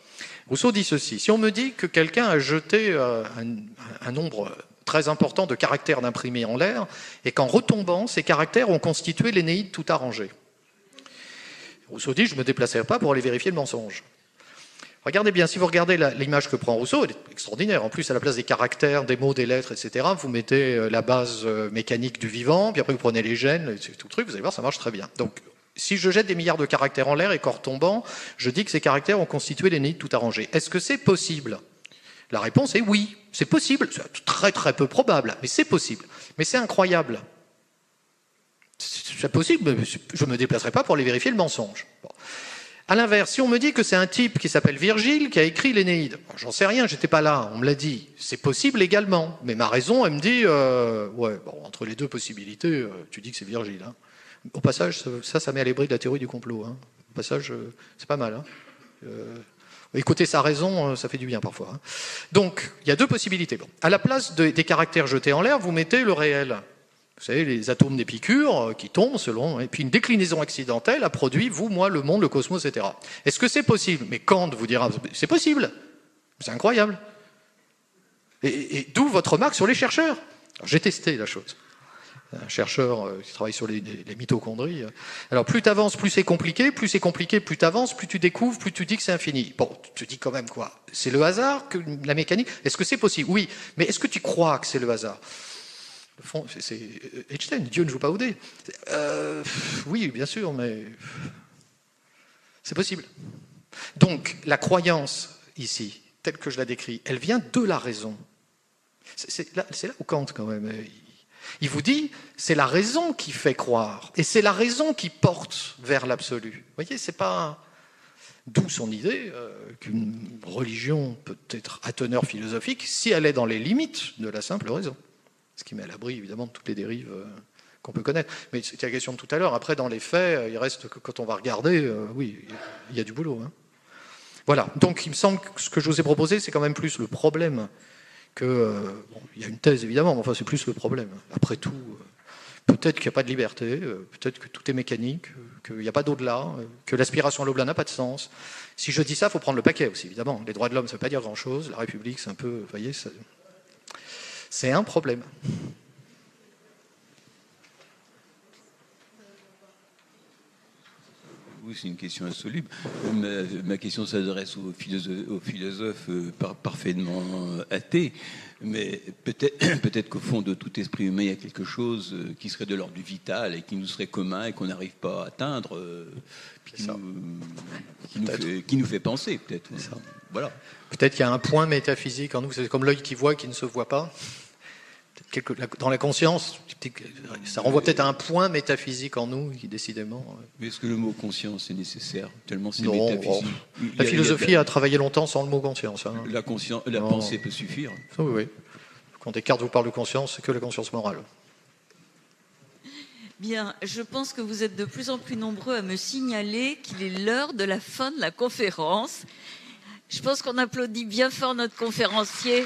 Rousseau dit ceci: si on me dit que quelqu'un a jeté un nombre très important de caractères d'imprimés en l'air et qu'en retombant, ces caractères ont constitué l'Énéide tout arrangée. Rousseau dit: je ne me déplacerai pas pour aller vérifier le mensonge. Regardez bien, si vous regardez l'image que prend Rousseau, elle est extraordinaire. En plus, à la place des caractères, des mots, des lettres, etc., vous mettez la base mécanique du vivant, puis après vous prenez les gènes, tout le truc, vous allez voir, ça marche très bien. Donc, si je jette des milliards de caractères en l'air et qu'en retombant, je dis que ces caractères ont constitué l'Énéide tout arrangée. Est-ce que c'est possible? La réponse est oui, c'est possible. C'est très très peu probable, mais c'est possible. Mais c'est incroyable. C'est possible, mais je ne me déplacerai pas pour aller vérifier le mensonge. Bon. À l'inverse, si on me dit que c'est un type qui s'appelle Virgile qui a écrit l'Énéide, j'en sais rien, j'étais pas là, on me l'a dit, c'est possible également. Mais ma raison, elle me dit, entre les deux possibilités, tu dis que c'est Virgile. Hein. Au passage, ça met à l'abri de la théorie du complot. Hein. Au passage, c'est pas mal. Hein. Écouter sa raison, ça fait du bien parfois. Hein. Donc, il y a deux possibilités. Bon. À la place des caractères jetés en l'air, vous mettez le réel. Vous savez, les atomes d'Épicure qui tombent selon... Et puis une déclinaison accidentelle a produit, vous, moi, le monde, le cosmos, etc. Est-ce que c'est possible? Mais Kant vous dira, c'est possible. C'est incroyable. Et d'où votre remarque sur les chercheurs. J'ai testé la chose. Un chercheur qui travaille sur les mitochondries. Alors plus tu avances, plus c'est compliqué, plus tu avances, plus tu découvres, plus tu dis que c'est infini. Bon, tu dis quand même quoi? C'est le hasard, que la mécanique? Est-ce que c'est possible? Oui. Mais est-ce que tu crois que c'est le hasard? C'est Einstein, Dieu ne joue pas au dé. Oui, bien sûr, mais c'est possible. Donc, la croyance, ici, telle que je la décris, elle vient de la raison. C'est là où Kant, quand même, il vous dit, c'est la raison qui fait croire, et c'est la raison qui porte vers l'absolu. Vous voyez, c'est pas... D'où son idée qu'une religion peut être à teneur philosophique si elle est dans les limites de la simple raison. Ce qui met à l'abri, évidemment, de toutes les dérives qu'on peut connaître. Mais c'était la question de tout à l'heure. Après, dans les faits, il reste que quand on va regarder, oui, il y a du boulot. Hein. Voilà. Donc, il me semble que ce que je vous ai proposé, c'est quand même plus le problème que... bon, il y a une thèse, évidemment, mais enfin, c'est plus le problème. Après tout, peut-être qu'il n'y a pas de liberté, peut-être que tout est mécanique, qu'il n'y a pas d'au-delà, que l'aspiration à l'au-delà n'a pas de sens. Si je dis ça, il faut prendre le paquet aussi, évidemment. Les droits de l'homme, ça ne veut pas dire grand-chose. La République, c'est un peu... Vous voyez, c'est un problème. Oui, c'est une question insoluble. Ma question s'adresse aux philosophes parfaitement athées, mais peut-être qu'au fond de tout esprit humain, il y a quelque chose qui serait de l'ordre du vital et qui nous serait commun et qu'on n'arrive pas à atteindre, qui nous fait penser, peut-être. Voilà. Peut-être qu'il y a un point métaphysique en nous, c'est comme l'œil qui voit et qui ne se voit pas. Dans la conscience, ça renvoie peut-être à un point métaphysique en nous qui, décidément... Mais est-ce que le mot conscience est nécessaire, tellement c'est Non, métaphysique? La philosophie a travaillé longtemps sans le mot conscience. Hein. La pensée peut suffire. Oui, oui. Quand Descartes vous parle de conscience, c'est que la conscience morale. Bien, je pense que vous êtes de plus en plus nombreux à me signaler qu'il est l'heure de la fin de la conférence. Je pense qu'on applaudit bien fort notre conférencier.